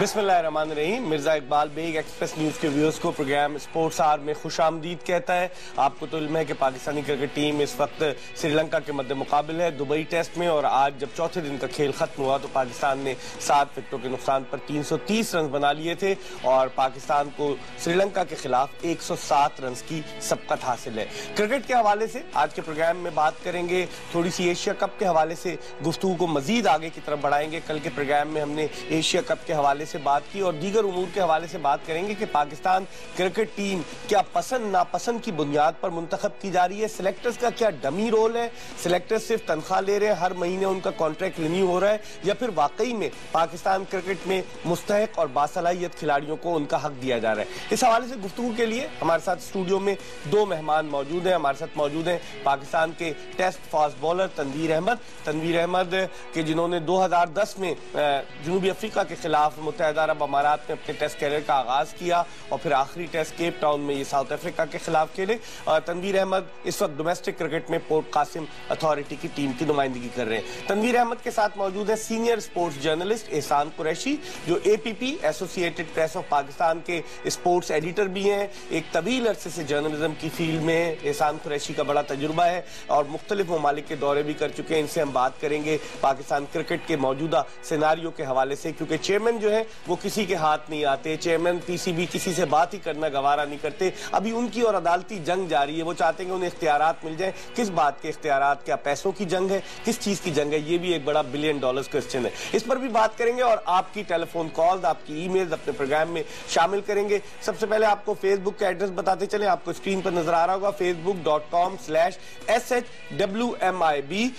बिस्मिल्लाहिर्रहमानिर्रहीम। Mirza Iqbal Baig express news के viewers को प्रोग्राम स्पोर्ट्स आवर में खुशामदीद कहता है। आपको तो इल्म है कि पाकिस्तानी क्रिकेट टीम इस वक्त श्रीलंका के मद्दे मुकाबले है दुबई टेस्ट में, और आज जब चौथे दिन का खेल खत्म हुआ तो पाकिस्तान ने 7 विकेटों के नुकसान पर 330 रन बना लिए थे और पाकिस्तान को श्रीलंका के खिलाफ 107 रन की सबकत हासिल है। क्रिकेट के हवाले से आज के प्रोग्राम में बात करेंगे, थोड़ी सी एशिया कप के हवाले से गुफ्तगू को मजीद आगे की तरफ बढ़ाएंगे। कल के प्रोग्राम में हमने एशिया कप के हवाले से बात की और दीगर उमूर के हवाले से बात करेंगे कि पाकिस्तान क्रिकेट टीम क्या पसंद नापसंद की बुनियाद पर मुंतखब की जा रही है, सिलेक्टर्स का क्या डमी रोल है, सिलेक्टर्स सिर्फ तनख्वाह ले रहे हैं, हर महीने उनका कॉन्ट्रैक्ट रिन्यू हो रहा है, या फिर वाकई में पाकिस्तान क्रिकेट में मुस्तहिक और बासलाहियत खिलाड़ियों को उनका हक दिया जा रहा है। इस हवाले से गुफ्तगू के लिए हमारे साथ स्टूडियो में 2 मेहमान मौजूद हैं। हमारे साथ मौजूद हैं पाकिस्तान के test fast bowler Tanveer Ahmed के जिन्होंने 2010 में जनूबी अफ्रीका के खिलाफ मुत्तहिदा अरब अमारात में अपने टेस्ट कैरियर का आगाज किया और फिर आखिरी टेस्ट केप टाउन में ये साउथ अफ्रीका के खिलाफ खेले। तनवीर अहमद इस वक्त डोमेस्टिक क्रिकेट में पोर्ट कासिम अथॉरिटी की टीम की नुमाइंदगी कर रहे हैं। तनवीर अहमद के साथ मौजूद है सीनियर स्पोर्ट्स जर्नलिस्ट एहसान कुरैशी, जो APP associated press of Pakistan के स्पोर्ट्स एडिटर भी हैं। एक तवील अरसे से जर्नलिज्म की फील्ड में एहसान कुरैशी का बड़ा तजुर्बा है और मुख्तलिफ ममालिक के दौरे भी कर चुके हैं। इनसे हम बात करेंगे पाकिस्तान क्रिकेट के मौजूदा सिनारियो के हवाले से, क्योंकि चेयरमैन जो है वो किसी के हाथ नहीं आते, चेयरमैन PCB किसी से बात ही करना गवारा नहीं करते। अभी उनकी और अदालती जंग जारी है, वो चाहते हैं कि उन्हें इख्तियारात मिल जाए। किस बात के इख्तियारात? क्या पैसों की जंग है? किस चीज की जंग है? ये भी एक बड़ा $1 बिलियन क्वेश्चन है। इस पर भी बात करेंगे और आपकी टेलीफोन कॉल, आपकी ईमेल अपने प्रोग्राम में शामिल करेंगे। सबसे पहले आपको फेसबुक का एड्रेस बताते चले, आपको स्क्रीन पर नजर आ रहा होगा facebook.com/SHWMIB,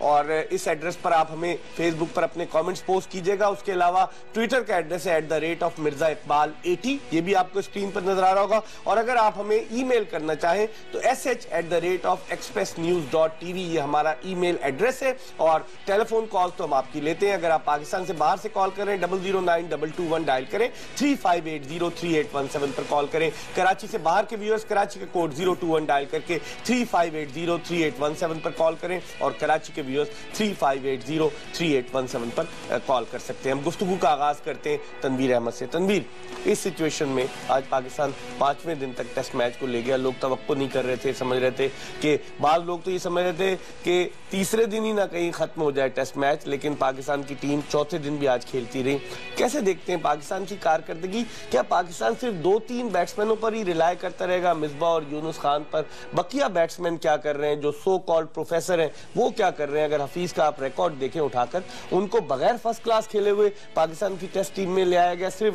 और इस एड्रेस पर आप हमें फेसबुक पर अपने कमेंट्स पोस्ट कीजिएगा। उसके अलावा ट्विटर का एड्रेस है @Mirza Iqbal 80, ये भी आपको स्क्रीन पर नजर आ रहा होगा। और अगर आप हमें ईमेल करना चाहें तो sh@expressnews.tv ये हमारा ईमेल एड्रेस है। और टेलीफोन कॉल तो हम आपकी लेते हैं। अगर आप पाकिस्तान से बाहर से कॉल करें 009221 डायल करें, 35803817 पर कॉल करें। कराची से बाहर के व्यूअर्स कराची के कोड 021 डायल करके 35803817 पर कॉल करें और कराची के व्यूअर्स 35803817 पर कॉल कर सकते हैं। हम गुफ्तगू का आगाज करते हैं तनवीर अहमद से। तनवीर, इस सिचुएशन में आज पाकिस्तान 5वें दिन तक टेस्ट मैच को ले गया। लोग तवक्को नहीं कर रहे थे, समझ रहे थे कि बाद लोग तो ये समझ रहे थे कि तीसरे दिन ही ना कहीं खत्म हो जाए टेस्ट मैच, लेकिन पाकिस्तान की टीम चौथे दिन भी आज खेलती रही। कैसे देखते हैं पाकिस्तान की कारकर्दगी? क्या पाकिस्तान सिर्फ 2-3 बैट्समैनों पर ही रिलाय करता रहेगा, मिसबा और यूनुस खान पर? बकिया बैट्समैन क्या कर रहे हैं? जो सो कॉल्ड प्रोफेसर हैं वो क्या कर रहे हैं? अगर हफीज का आप रिकॉर्ड देखें उठाकर, उनको बगैर फर्स्ट क्लास खेले हुए पाकिस्तान की टेस्ट टीम में ले आया गया सिर्फ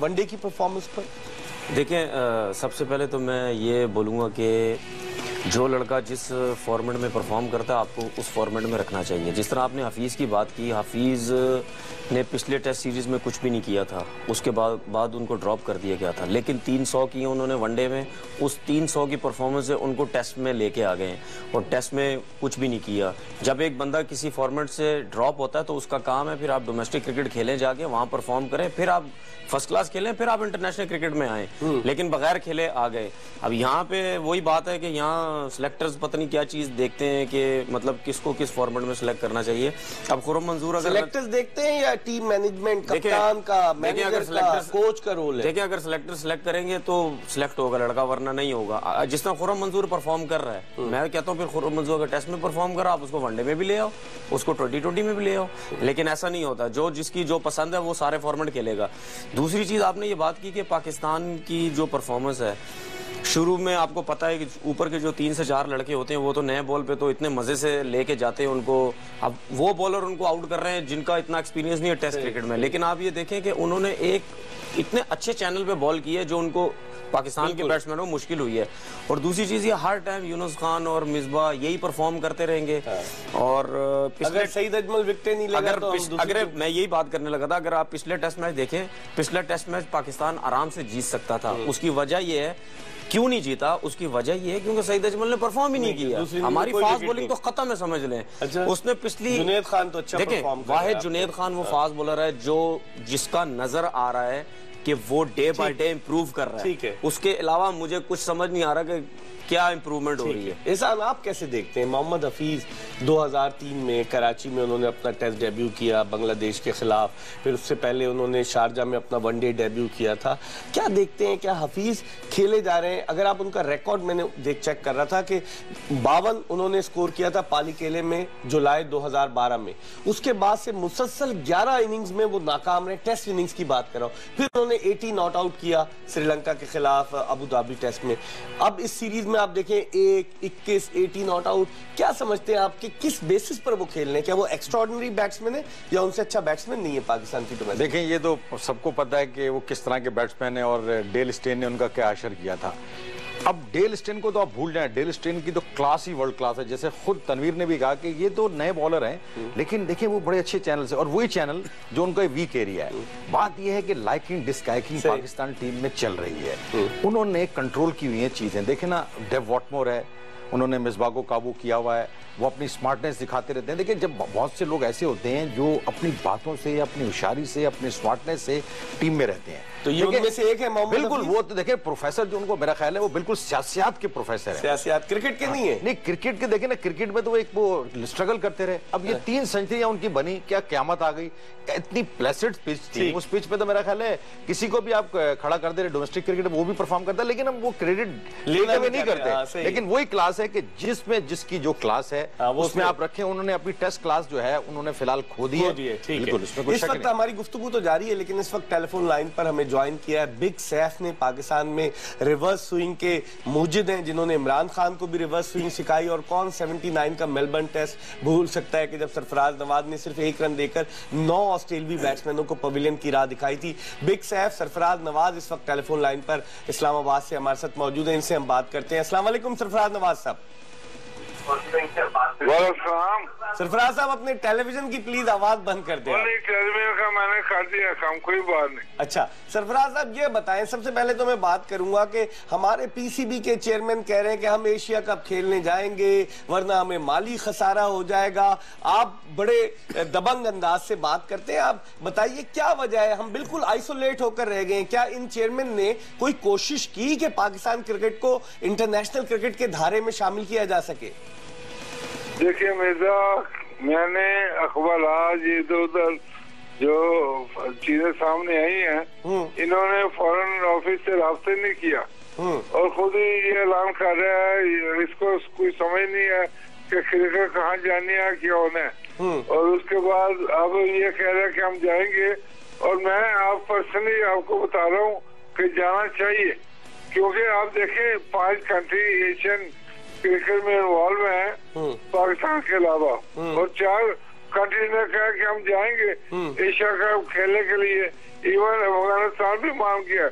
वनडे की परफॉर्मेंस पर। देखें, सबसे पहले तो मैं ये बोलूँगा कि जो लड़का जिस फॉर्मेट में परफॉर्म करता है आपको उस फॉर्मेट में रखना चाहिए। जिस तरह आपने हफीज़ की बात की, हफीज़ ने पिछले टेस्ट सीरीज़ में कुछ भी नहीं किया था, उसके बाद उनको ड्रॉप कर दिया गया था, लेकिन 300 किए उन्होंने वनडे में। उस 300 की परफॉर्मेंस से उनको टेस्ट में लेके आ गए और टेस्ट में कुछ भी नहीं किया। जब एक बंदा किसी फॉर्मेट से ड्रॉप होता है तो उसका काम है फिर आप डोमेस्टिक क्रिकेट खेलें, जाके वहाँ परफॉर्म करें, फिर आप फर्स्ट क्लास खेलें, फिर आप इंटरनेशनल क्रिकेट में आए, लेकिन बगैर खेले आ गए। अब यहाँ पे वही बात है कि यहाँ सिलेक्टर्स पता नहीं क्या चीज देखते हैं कि मतलब किसको किस फॉर्मेट में सिलेक्ट करना चाहिए। अब खुर्रम मंजूर अगर सिलेक्टर्स देखते हैं या टीम मैनेजमेंट, कप्तान का, मैनेजर का, कोच का रोल है? देखिए, अगर सिलेक्टर सिलेक्ट करेंगे तो सिलेक्ट होगा लड़का, वरना नहीं होगा। जिस तरह खुर्रम मंजूर परफॉर्म कर रहा है, मैं कहता हूँ फिर खुर्रम मंजूर अगर टेस्ट में परफॉर्म कर रहा आप उसको वनडे में भी ले आओ, उसको T20 में भी ले आओ, लेकिन ऐसा नहीं होता। जो जिसकी जो पसंद है वो सारे फॉर्मेट खेलेगा। दूसरी चीज, आपने ये बात की कि पाकिस्तान की जो परफॉर्मेंस है, शुरू में आपको पता है कि ऊपर के जो 3 से 4 लड़के होते हैं वो तो नए बॉल पे तो इतने मजे से लेके जाते हैं उनको। अब वो बॉलर उनको आउट कर रहे हैं जिनका इतना एक्सपीरियंस नहीं है टेस्ट क्रिकेट में, लेकिन आप ये देखें कि उन्होंने एक इतने अच्छे चैनल पे बॉल की है जो उनको पाकिस्तान के बैट्समैनों को मुश्किल हुई है। और दूसरी चीज, ये हर टाइम यूनुस खान और मिसबा यही परफॉर्म करते रहेंगे। और अगर सईद अजमल विकेट नहीं लेगा तो अगर मैं यही बात करने लगा था, अगर आप पिछले टेस्ट मैच देखें, पिछला टेस्ट मैच पाकिस्तान आराम से जीत सकता था। उसकी वजह ये है, क्यों नहीं जीता? उसकी वजह ये है क्योंकि सईद अजमल ने परफॉर्म ही नहीं किया। हमारी फास्ट बॉलिंग तो खत्म है, समझ लें। अच्छा। उसने पिछली जुनेद खान तो अच्छा देखें, वाहिद जुनेद खान वो फास्ट बॉलर है जो जिसका नजर आ रहा है कि वो डे बाय डे इम्प्रूव कर रहा है। ठीक है। उसके अलावा मुझे कुछ समझ नहीं आ रहा कि क्या इंप्रूवमेंट हो रही है। एहसान, आप कैसे देखते हैं? मोहम्मद हफीज 2003 में कराची में उन्होंने अपना टेस्ट डेब्यू किया बांग्लादेश के खिलाफ, फिर उससे पहले उन्होंने शारजा में अपना वनडे डेब्यू किया था। क्या देखते हैं, क्या हफीज खेले जा रहे हैं? अगर आप उनका रिकॉर्ड, मैंने चेक कर रहा था कि 52 उन्होंने स्कोर किया था पालीकेले में जुलाई 2012 में, उसके बाद से मुसलसल 11 इनिंग्स में वो नाकाम रहे। टेस्ट इनिंग्स की बात कर रहा हूं। फिर उन्होंने 80 नॉट आउट किया श्रीलंका के खिलाफ अबू धाबी टेस्ट में। अब इस सीरीज में आप देखें 21 80 नॉट आउट। क्या समझते हैं आप कि किस बेसिस पर वो खेल रहे हैं? क्या वो एक्स्ट्राऑर्डिनरी बैट्समैन है या उनसे अच्छा बैट्समैन नहीं है पाकिस्तान की टीम में? देखें, ये तो सबको पता है कि वो किस तरह के बैट्समैन है और डेल स्टेन ने उनका क्या असर किया था। अब डेल स्टेन को तो आप भूल जाएं, डेल स्टेन की तो क्लास ही वर्ल्ड क्लास है। जैसे खुद तनवीर ने भी कहा कि ये तो नए बॉलर हैं, लेकिन देखिए वो बड़े अच्छे चैनल है और वही चैनल जो उनका वीक एरिया है। बात ये है कि लाइकिंग डिसलाइकिंग पाकिस्तान टीम में चल रही है। उन्होंने कंट्रोल की हुई है चीजें। देखे ना, डेव वॉटमोर है, उन्होंने मिसबा को काबू किया हुआ है, वो अपनी स्मार्टनेस दिखाते रहते हैं। देखिए, जब बहुत से लोग ऐसे होते हैं जो अपनी बातों से, अपनी होशियारी से, अपनी स्मार्टनेस से टीम में रहते हैं, तो ये उनमें से एक है मोहम्मद बिल्कुल। हफीज। वो तो देखिए प्रोफेसर जो उनको मेरा ख्याल है वो बिल्कुल सियासत के प्रोफेसर है। सियासत क्रिकेट के नहीं है। नहीं, क्रिकेट के देखे ना, क्रिकेट में तो वो एक वो स्ट्रगल करते रहे। अब ये 3 सेंचुरियां उनकी बनी, क्या क्यामत आ गई। इतनी प्लेसेड पिच थी, उस पिच पे तो मेरा ख्याल है किसी को भी आप खड़ा कर दे रहे डोमेस्टिक क्रिकेट वो भी परफॉर्म करता है, लेकिन हम वो क्रेडिट लेते हुए नहीं करते। लेकिन वही क्लास है कि जिसमें जिसकी जो क्लास है उसमें आप रखें। उन्होंने अपनी टेस्ट क्लास जो है उन्होंने फिलहाल खो दी है। बिल्कुल, इसमें कुछ इस शक वक्त नहीं। हमारी गुफ्तगू तो जारी है, लेकिन इस वक्त टेलीफोन लाइन पर हमें ज्वाइन किया है बिग सैफ ने। पाकिस्तान में रिवर्स स्विंग के मुजिद हैं, जिन्होंने इमरान खान को भी रिवर्स स्विंग सिखाई। और कौन 79 का मेलबर्न टेस्ट भूल सकता है कि जब सरफराज नवाज ने सिर्फ 1 रन देकर 9 ऑस्ट्रेलियाई बैट्समैनों को पवेलियन की राह दिखाई थी। बिग सैफ, सरफराज नवाज इस वक्त टेलीफोन लाइन पर इस्लामाबाद से हमारे साथ मौजूद है। इनसे हम बात करते हैं। अस्सलाम वालेकुम सरफराज नवाज साहब। सरफराज साहब, अपने टेलीविजन की प्लीज आवाज बंद कर दें। टेलीविजन का मैंने कर दिया काम, कोई बात नहीं। अच्छा सरफराज साहब, ये बताएं, सबसे पहले तो मैं बात करूंगा कि हमारे पीसीबी के चेयरमैन कह रहे हैं कि हम एशिया कप खेलने जाएंगे वरना हमें माली खसारा हो जाएगा। आप बड़े दबंग अंदाज से बात करते हैं, आप बताइए क्या वजह है? हम बिल्कुल आइसोलेट होकर रह गए। क्या इन चेयरमैन ने कोई कोशिश की कि पाकिस्तान क्रिकेट को इंटरनेशनल क्रिकेट के धारे में शामिल किया जा सके? देखिए मिर्जा, मैंने अखबार आज इधर उधर जो चीजें सामने आई हैं, इन्होंने फॉरेन ऑफिस से राब्ते नहीं किया और खुद ही ये ऐलान कर रहा है। इसको कोई समझ नहीं है कि क्रिकेट कहाँ जानी है, क्या होना है। और उसके बाद अब ये कह रहा है कि हम जाएंगे। और मैं आप पर्सनली आपको बता रहा हूँ कि जाना चाहिए, क्योंकि आप देखें 5 कंट्री एशियन क्रिकेट में इन्वॉल्व है पाकिस्तान के अलावा, और 4 कंट्री ने कहा कि हम जाएंगे एशिया कप खेलने के लिए। इवन अफगानिस्तान भी मान गया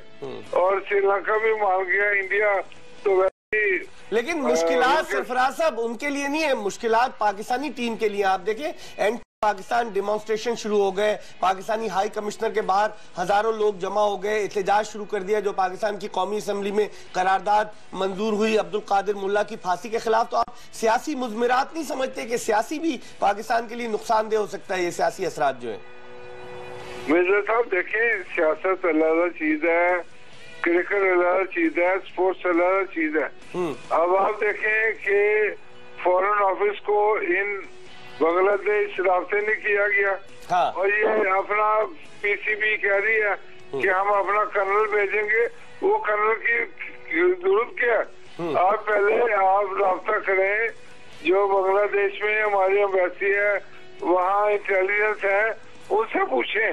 और श्रीलंका भी मान गया, इंडिया तो वैसे। लेकिन मुश्किलात सरफराज साहब उनके लिए नहीं है, मुश्किलात पाकिस्तानी टीम के लिए। आप देखें, एंड पाकिस्तान डेमोन्स्ट्रेशन शुरू हो गए, पाकिस्तानी हाई कमिश्नर के बाहर हजारों लोग जमा हो गए, एहतजाज शुरू कर दिया जो पाकिस्तान की कौमी असेंबली में करारदाद मंजूर हुई अब्दुल कादिर मुल्ला की फांसी के खिलाफ। तो आप सियासी मुज़मिरात नहीं समझते कि सियासी भी पाकिस्तान के लिए नुकसानदेह हो सकता है, ये सियासी असरात जो है? मिर्जा साहब देखें, सियासत अलग चीज है, क्रिकेट अलग चीज है, स्पोर्ट्स अलग चीज है। अब आप देखें कि फॉरेन ऑफिस को इन बांग्लादेश राब्ते नहीं किया गया। हाँ। और ये अपना पीसीबी कह रही है कि हम अपना कर्नल भेजेंगे। वो कर्नल की जरूरत क्या है? आप पहले आप राब्ता करें, जो बांग्लादेश में हमारी एम्बेसी है, वहाँ इंटेलिजेंस है, उनसे पूछें।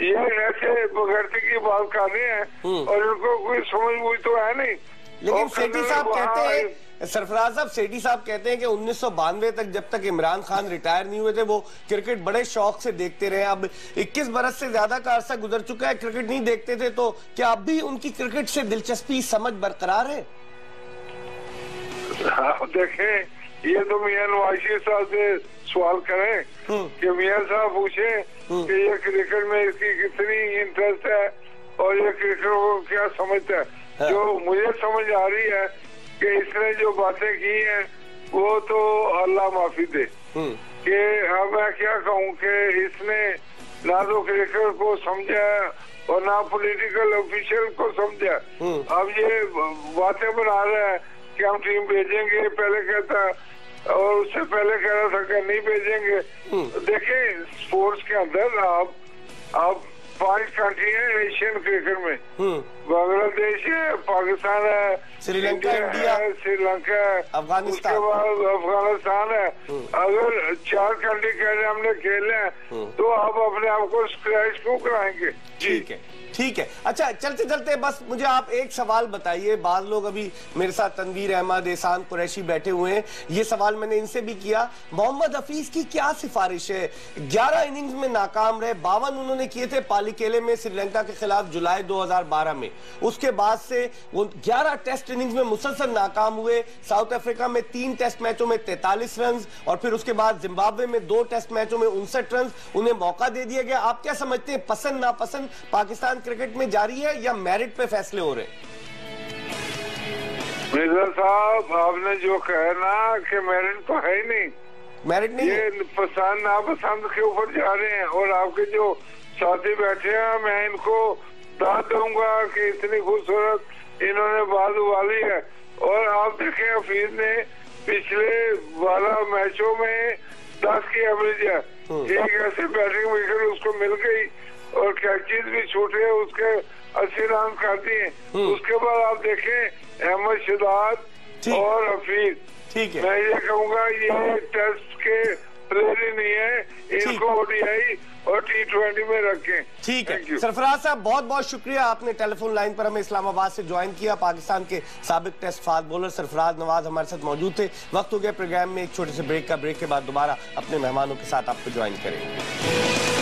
ये ऐसे बगैरती की बात कर रहे हैं और इनको कोई समझ बुझ तो है नहीं। लेकिन सेठी साहब कहते हैं, सरफराज साहब, सेठी साहब कहते हैं कि 1992 तक, जब तक इमरान खान रिटायर नहीं हुए थे, वो क्रिकेट बड़े शौक से देखते रहे। अब 21 बरस से ज्यादा का अरसा गुजर चुका है, क्रिकेट नहीं देखते थे, तो क्या अब भी उनकी क्रिकेट से दिलचस्पी, समझ बरकरार है? देखें, ये तो मियां नवाज शरीफ साहब से सवाल करें कि मियां साहब पूछे कि ये क्रिकेट में इसकी कितनी इंटरेस्ट है और ये क्रिकेट को क्या समझता है। जो मुझे समझ आ रही है कि इसने जो बातें की हैं वो तो अल्लाह माफी दे, कि अब मैं क्या कहूँ कि इसने ना तो क्रिकेट को समझा और ना पॉलिटिकल ऑफिशियल को समझा। अब ये बातें बना रहे हैं कि हम टीम भेजेंगे, पहले कहता और उससे पहले कह रहा था कि नहीं भेजेंगे। देखिए स्पोर्ट्स के अंदर आप 5 कंट्री है एशियन क्रिकेट में, बांग्लादेश है, पाकिस्तान है, श्रीलंका, इंडिया है, श्रीलंका है, अफगानिस्तान, उसके बाद अफगानिस्तान है। अगर 4 कंट्री कह रहे हमने खेले हैं तो आप अपने आप को स्क्रैच क्यों कराएंगे? ठीक है, ठीक है। अच्छा, चलते चलते बस मुझे आप एक सवाल बताइए। बाद लोग अभी मेरे साथ तनवीर अहमद, एहसान कुरैशी बैठे हुए हैं, ये सवाल मैंने इनसे भी किया। मोहम्मद हफीज की क्या सिफारिश है? 11 इनिंग्स में नाकाम रहे, 52 उन्होंने किए थे पालीकेले में श्रीलंका के खिलाफ जुलाई 2012 में। उसके बाद से वो 11 टेस्ट इनिंग्स में मुसलसल नाकाम हुए। साउथ अफ्रीका में 3 टेस्ट मैचों में 43 रन और फिर उसके बाद जिम्बाब्वे में 2 टेस्ट मैचों में 59 रन। उन्हें मौका दे दिया गया। आप क्या समझते हैं, पसंद नापसंद पाकिस्तान क्रिकेट में जारी है या मेरिट पे फैसले हो रहे? मिर्जा साहब, आपने जो कहा ना कि मेरिट तो है ही नहीं, मेरिट नहीं, ये पसंद नापसंद के ऊपर जा रहे हैं। और आपके जो साथी बैठे हैं, मैं इनको दाद दूंगा कि इतनी खूबसूरत इन्होंने बात उबाली है। और आप देखें हफीज ने पिछले 12 मैचों में 10 की एवरेज है। एक ऐसे बैटिंग विकेट उसको मिल गई और कैचेज भी छूटे, उसके 80 रन कर दिए। उसके बाद आप देखें अहमद शहजाद और हफीज, ठीक है, मैं ये कहूँगा ये टेस्ट के प्लेयर ही नहीं है, इनको ओडीआई और T20 में रखें। ठीक है सरफराज साहब, बहुत बहुत शुक्रिया, आपने टेलीफोन लाइन पर हमें इस्लामाबाद से ज्वाइन किया। पाकिस्तान के साबिक test fast bowler Sarfaraz Nawaz हमारे साथ मौजूद थे। वक्त हो गया प्रोग्राम में एक छोटे से ब्रेक का। ब्रेक के बाद दोबारा अपने मेहमानों के साथ आपको ज्वाइन करेंगे।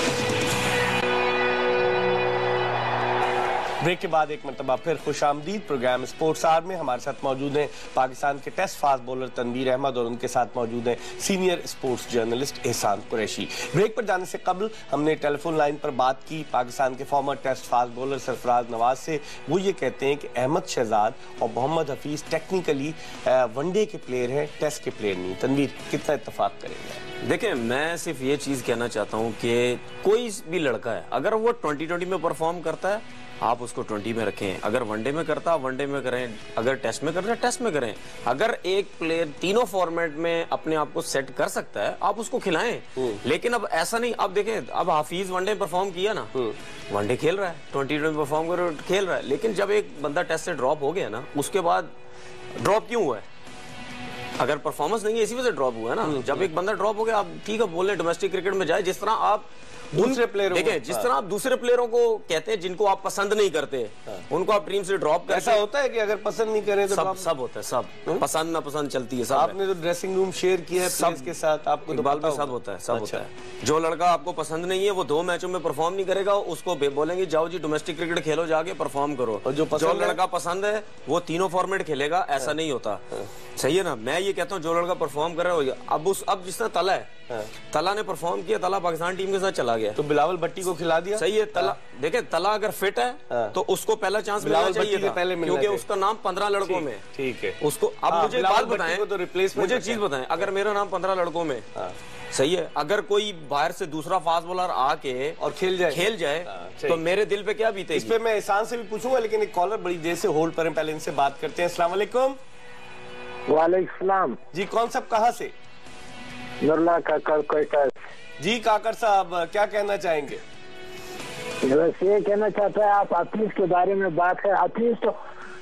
ब्रेक के बाद एक मरतबा फिर खुशामदीद। प्रोग्राम स्पोर्ट्स आवर में हमारे साथ मौजूद हैं पाकिस्तान के test fast bowler Tanveer Ahmed और उनके साथ मौजूद हैं सीनियर स्पोर्ट्स जर्नलिस्ट एहसान कुरैशी। ब्रेक पर जाने से कबल हमने टेलीफोन लाइन पर बात की पाकिस्तान के former test fast bowler Sarfaraz Nawaz से। वो ये कहते हैं कि अहमद शहजाद और मोहम्मद हफीज टेक्निकली वनडे के प्लेयर हैं, टेस्ट के प्लेयर नहीं। तनवीर, कितना इत्तेफाक करेंगे? देखिए, मैं सिर्फ ये चीज़ कहना चाहता हूँ कि कोई भी लड़का है, अगर वो 2020 में परफॉर्म करता है आप उसको 20 में रखें, अगर वनडे में करता वनडे में करें, अगर टेस्ट में करता है टेस्ट में करें। अगर एक प्लेयर तीनों फॉर्मेट में अपने आप को सेट कर सकता है आप उसको खिलाएं। लेकिन अब ऐसा नहीं, अब देखें, अब हाफिज वनडे परफॉर्म किया ना, वनडे खेल रहा है, 20 में परफॉर्म कर खेल रहा है, लेकिन जब एक बंदा टेस्ट से ड्रॉप हो गया ना, उसके बाद ड्रॉप क्यों हुआ है? अगर परफॉर्मेंस नहीं है इसी वजह से ड्रॉप हुआ है ना। जब एक बंदा ड्रॉप हो गया, आप ठीक है बोले डोमेस्टिक क्रिकेट में जाए, जिस तरह आप दूसरे प्लेयरों देखिए, जिस तरह आप दूसरे प्लेयरों को कहते हैं जिनको आप पसंद नहीं करते, उनको आप टीम से ड्रॉप करते। ऐसा होता है कि अगर पसंद नहीं करें तो सब होता है, सब पसंद ना पसंद चलती है। सब आपने जो ड्रेसिंग रूम शेयर किया है प्लेयर्स के साथ, आपको तो में सब होता है, सब होता है। जो लड़का आपको पसंद नहीं है वो 2 मैचों में परफॉर्म नहीं करेगा, उसको बोलेंगे जाओ जी डोमेस्टिक क्रिकेट खेलो, जाके परफॉर्म करो। और जो लड़का पसंद है वो तीनों फॉर्मेट खेलेगा, ऐसा नहीं होता। सही है ना? मैं ये कहता हूँ जो लड़का परफॉर्म कर रहा है, अब जिस तरह तला है, तला ने परफॉर्म किया, तला पाकिस्तान टीम के साथ चला गया, तो बिलावल भट्टी को खिला दिया। सही है, तला देखे, तला अगर फिट है तो उसको पहला चांस मिलना चाहिए था, क्योंकि उसका नाम 15 लड़कों में। ठीक है, उसको अब मुझे एक बात बताएं, मुझे एक चीज बताएं, अगर मेरा नाम 15 लड़कों में, सही है, अगर कोई बाहर से दूसरा फास्ट बॉलर आके और खेल जाए तो मेरे दिल पे क्या बीतेगी? इस पे मैं एहसान से भी पूछूंगा, लेकिन एक कॉलर बड़ी देर से होल्ड पर है, पहले इनसे बात करते हैं। अस्सलाम वालेकुम। वालेकुम जी, कौन सब कहाँ से? नूरुल्लाह काकर कोयटा। जी काकर साहब, क्या कहना चाहेंगे? बस ये कहना चाहता है, आप हफीज के बारे में बात है, हफीज तो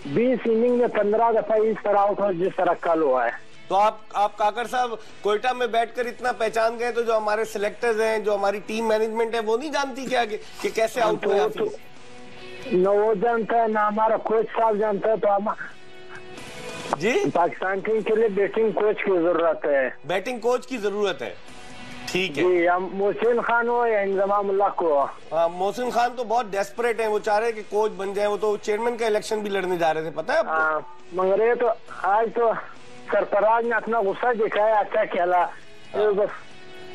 20 इनिंग में 15 दफा इस तरह आउट हो जिस तरह कल हुआ है। तो आप काकर साहब कोयटा में बैठकर इतना पहचान गए, तो जो हमारे सिलेक्टर्स हैं, जो हमारी टीम मैनेजमेंट है, वो नहीं जानती क्या कि कैसे आउट हुए हफीज? न वो जानता है ना हमारा कोच साहब जानता है। तो हम जी, पाकिस्तान टीम के लिए बैटिंग कोच की जरूरत है, बैटिंग कोच की जरूरत है। ठीक है जी, हम मोहसिन खान हो या इंजमामुल्लाह को। मोहसिन खान तो बहुत डेस्परेट हैं, वो चाह रहे हैं कि कोच बन जाए। वो तो चेयरमैन का इलेक्शन भी लड़ने जा रहे थे, पता है आपको? मगर ये तो आज तो सरफराज ने अपना गुस्सा दिखाया, अच्छा खेला। बस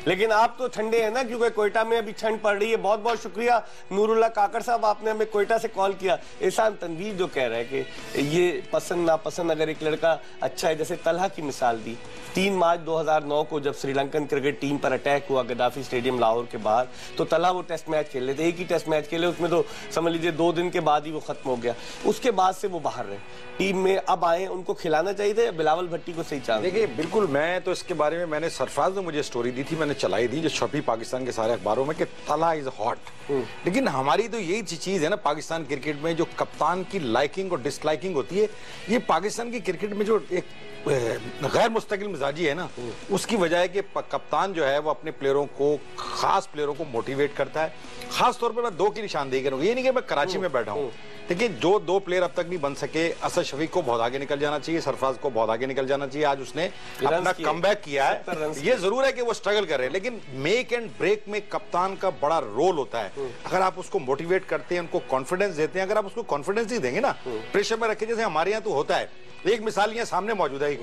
लेकिन आप तो ठंडे हैं ना, क्योंकि कोयटा में अभी ठंड पड़ रही है। बहुत बहुत शुक्रिया नूरुल्लाह काकर साहब, आपने हमें कोयटा से कॉल किया। एहसान तनवीर जो कह रहा है कि ये पसंद नापसंद अगर एक लड़का अच्छा है, जैसे तलहा की मिसाल दी, 3 मार्च 2009 को जब श्रीलंकन क्रिकेट टीम पर अटैक हुआ गद्दाफी स्टेडियम लाहौर के बाहर, तो तलहा वो टेस्ट मैच खेल रहे थे, एक ही टेस्ट मैच खेले, उसमें तो समझ लीजिए 2 दिन के बाद ही वो खत्म हो गया। उसके बाद से वो बाहर रहे, टीम में अब आए, उनको खिलाना चाहिए था। बिलावल भट्टी को सही चांस? देखिए बिल्कुल, मैं तो इसके बारे में, मैंने सरफराज ने मुझे स्टोरी दी थी, मैंने चलाई थी, जो छपी पाकिस्तान के सारे अखबारों में कि तलहा इज हॉट। लेकिन हमारी तो यही चीज है ना पाकिस्तान क्रिकेट में, जो कप्तान की लाइकिंग और डिसलाइकिंग होती है, ये पाकिस्तान की क्रिकेट में जो एक गैर मुस्तकिल मिजाजी है ना, उसकी वजह है कि कप्तान जो है वो अपने प्लेयरों को, खास प्लेयरों को मोटिवेट करता है। खास तौर पे मैं 2 की निशानदेही करूंगा, ये नहीं कि मैं कराची में बैठा हूँ, देखिए जो 2 प्लेयर अब तक नहीं बन सके, असद शफीक को बहुत आगे निकल जाना चाहिए, सरफराज को बहुत आगे निकल जाना चाहिए। आज उसने अपना कमबैक किया है, ये जरूर है कि वो स्ट्रगल कर रहे हैं, लेकिन मेक एंड ब्रेक में कप्तान का बड़ा रोल होता है। अगर आप उसको मोटिवेट करते हैं, उनको कॉन्फिडेंस देते हैं, अगर आप उसको कॉन्फिडेंस ही देंगे ना, प्रेशर में रखे, जैसे हमारे यहाँ तो होता है। एक मिसाल यहाँ सामने मौजूद है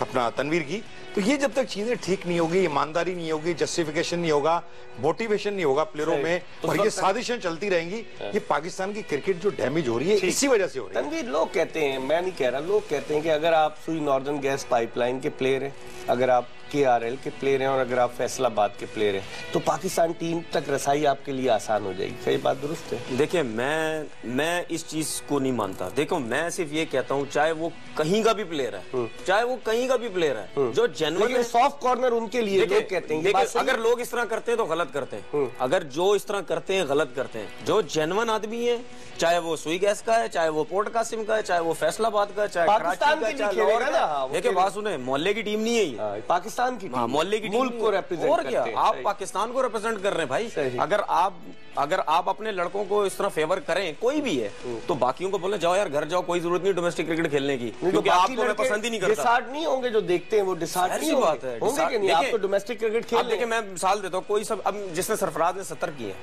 अपना तनवीर की, तो ये जब तक चीजें ठीक नहीं होगी, ईमानदारी नहीं होगी, जस्टिफिकेशन नहीं होगा, मोटिवेशन नहीं होगा प्लेयरों में, और ये साजिशें चलती रहेंगी, ये पाकिस्तान की क्रिकेट जो डैमेज हो रही है इसी वजह से हो रही है। तनवीर, लोग कहते हैं, मैं नहीं कह रहा, लोग कहते हैं कि अगर आप सुई नॉर्दर्न गैस पाइपलाइन के प्लेयर हैं, अगर आप KRL के प्लेयर हैं, और अगर आप फैसलाबाद के प्लेयर हैं, तो पाकिस्तान टीम तक रसाई आपके लिए आसान हो जाएगी। सही बात दुरुस्त है? देखिए मैं इस चीज को नहीं मानता। देखो मैं सिर्फ ये कहता हूँ, चाहे वो कहीं का भी प्लेयर है, चाहे वो कहीं का भी प्लेयर है, जो जेन्युइन सॉफ्ट कॉर्नर उनके लिए लोग कहते हैं। देखिए अगर लोग इस तरह करते हैं तो गलत करते हैं, अगर जो इस तरह करते हैं गलत करते हैं। जो जेन्युइन आदमी है, चाहे वो सुई गैस का है, चाहे वो पोर्ट कासिम का है, चाहे वो फैसलाबाद का है, चाहे कराची का है, चाहे लाहौर का। देखिए बात सुने, मोहल्ले की टीम नहीं है ये, पाकिस्तान की मोहल्ले की मुल्क को रिप्रेजेंट और क्या, आप पाकिस्तान को रिप्रेजेंट कर रहे हैं भाई। अगर आप अपने लड़कों को इस तरह फेवर करें, कोई भी है, तो बाकियों को बोले जाओ यार घर जाओ, कोई जरूरत नहीं डोमेस्टिक क्रिकेट खेलने की, क्योंकि आपको मैं पसंद ही नहीं करता। डिसार्ड नहीं होंगे जो देखते हैं, वो डिसार्ड नहीं बात है, होंगे कि नहीं? आप तो डोमेस्टिक क्रिकेट खेल। देखिए मैं मिसाल देता हूँ, कोई सब, अब जिसने सरफराज ने 70 किए,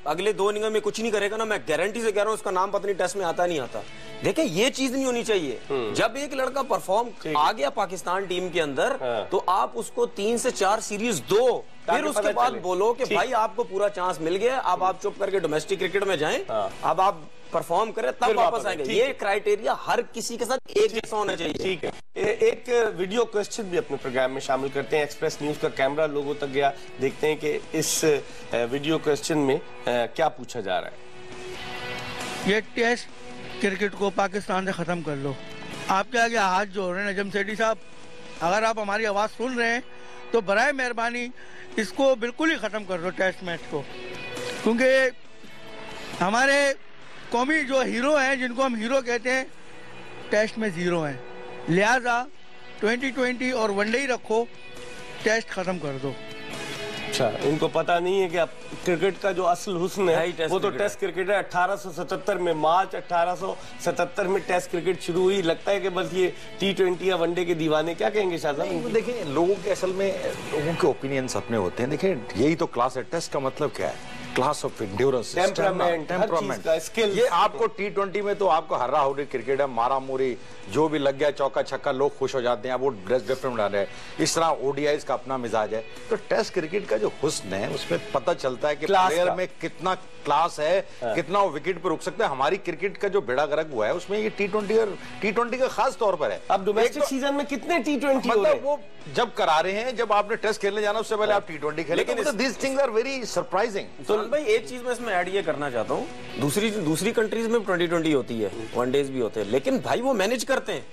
अगले दो इनिंग में कुछ नहीं करेगा ना, मैं गारंटी से कह रहा हूँ उसका नाम पता नहीं टेस्ट में आता नहीं आता। देखिए ये चीज नहीं होनी चाहिए। जब एक लड़का परफॉर्म आ गया पाकिस्तान टीम के अंदर, तो आप उसको 3 से 4 सीरीज दो, फिर उसके बाद बोलो कि भाई आपको पूरा चांस मिल गया, अब आप चुप करके डोमेस्टिक क्रिकेट में जाएं, अब आप परफॉर्म करें, तब वापस आएंगे। ये क्राइटेरिया हर किसी के साथ एक जैसा होना चाहिए। ठीक है, एक वीडियो क्वेश्चन भी अपने प्रोग्राम में शामिल करते हैं। एक्सप्रेस न्यूज का कैमरा लोगों तक गया, देखते हैं कि इस वीडियो क्वेश्चन में क्या पूछा जा रहा है। ये टेस्ट क्रिकेट को पाकिस्तान से खत्म कर लो। आपके आगे हाथ जोड़ रहे हैं नजम सेठी साहब, अगर आप हमारी आवाज सुन रहे हैं तो बराए मेहरबानी इसको बिल्कुल ही खत्म कर दो, टेस्ट मैच को, क्योंकि हमारे कौमी जो हीरो हैं, जिनको हम हीरो कहते हैं, टेस्ट में 0 हैं। लिहाजा 2020 और वनडे ही रखो, टेस्ट खत्म कर दो। अच्छा, इनको पता नहीं है कि अब क्रिकेट का जो असल हुस्न है वो तो टेस्ट क्रिकेट है। 1877 में, मार्च 1877 में टेस्ट क्रिकेट शुरू हुई। लगता है कि बस ये T20 या वनडे के दीवाने। क्या कहेंगे शाह साहब? देखिए लोगों के असल में लोगों के ओपिनियंस अपने होते हैं। देखिए यही तो क्लास है। टेस्ट का मतलब क्या है? Class of endurance, temperament, skill. ये आपको T20 में तो आपको हर्रा हुर्री क्रिकेट है, मारा मुरी, जो भी लग गया चौका छक्का, लोग खुश हो जाते हैं, वो ड्रेस डिफरेंट बना रहे हैं। इस तरह ODIs का अपना मिजाज है। तो टेस्ट क्रिकेट का जो हुस्न है उसमें पता चलता है कि प्लेयर में कितना क्लास है, कितना वो विकेट पर रुक सकता है। हमारी क्रिकेट का जो बेड़ा गर्क हुआ है उसमें ये T20 और T20 का खास तौर पर है। अब डोमेस्टिक सीजन में कितने T20 मतलब वो जब करा रहे हैं, जब आपने टेस्ट खेलने जाना उससे पहले आप T20 खेलें। लेकिन this things are very surprising. तो भाई एक चीज मैं इसमें ऐड ये करना चाहता हूँ, दूसरी कंट्रीज में 2020 होती है, वनडेज भी होते हैं, लेकिन भाई वो मैनेज करते हैं।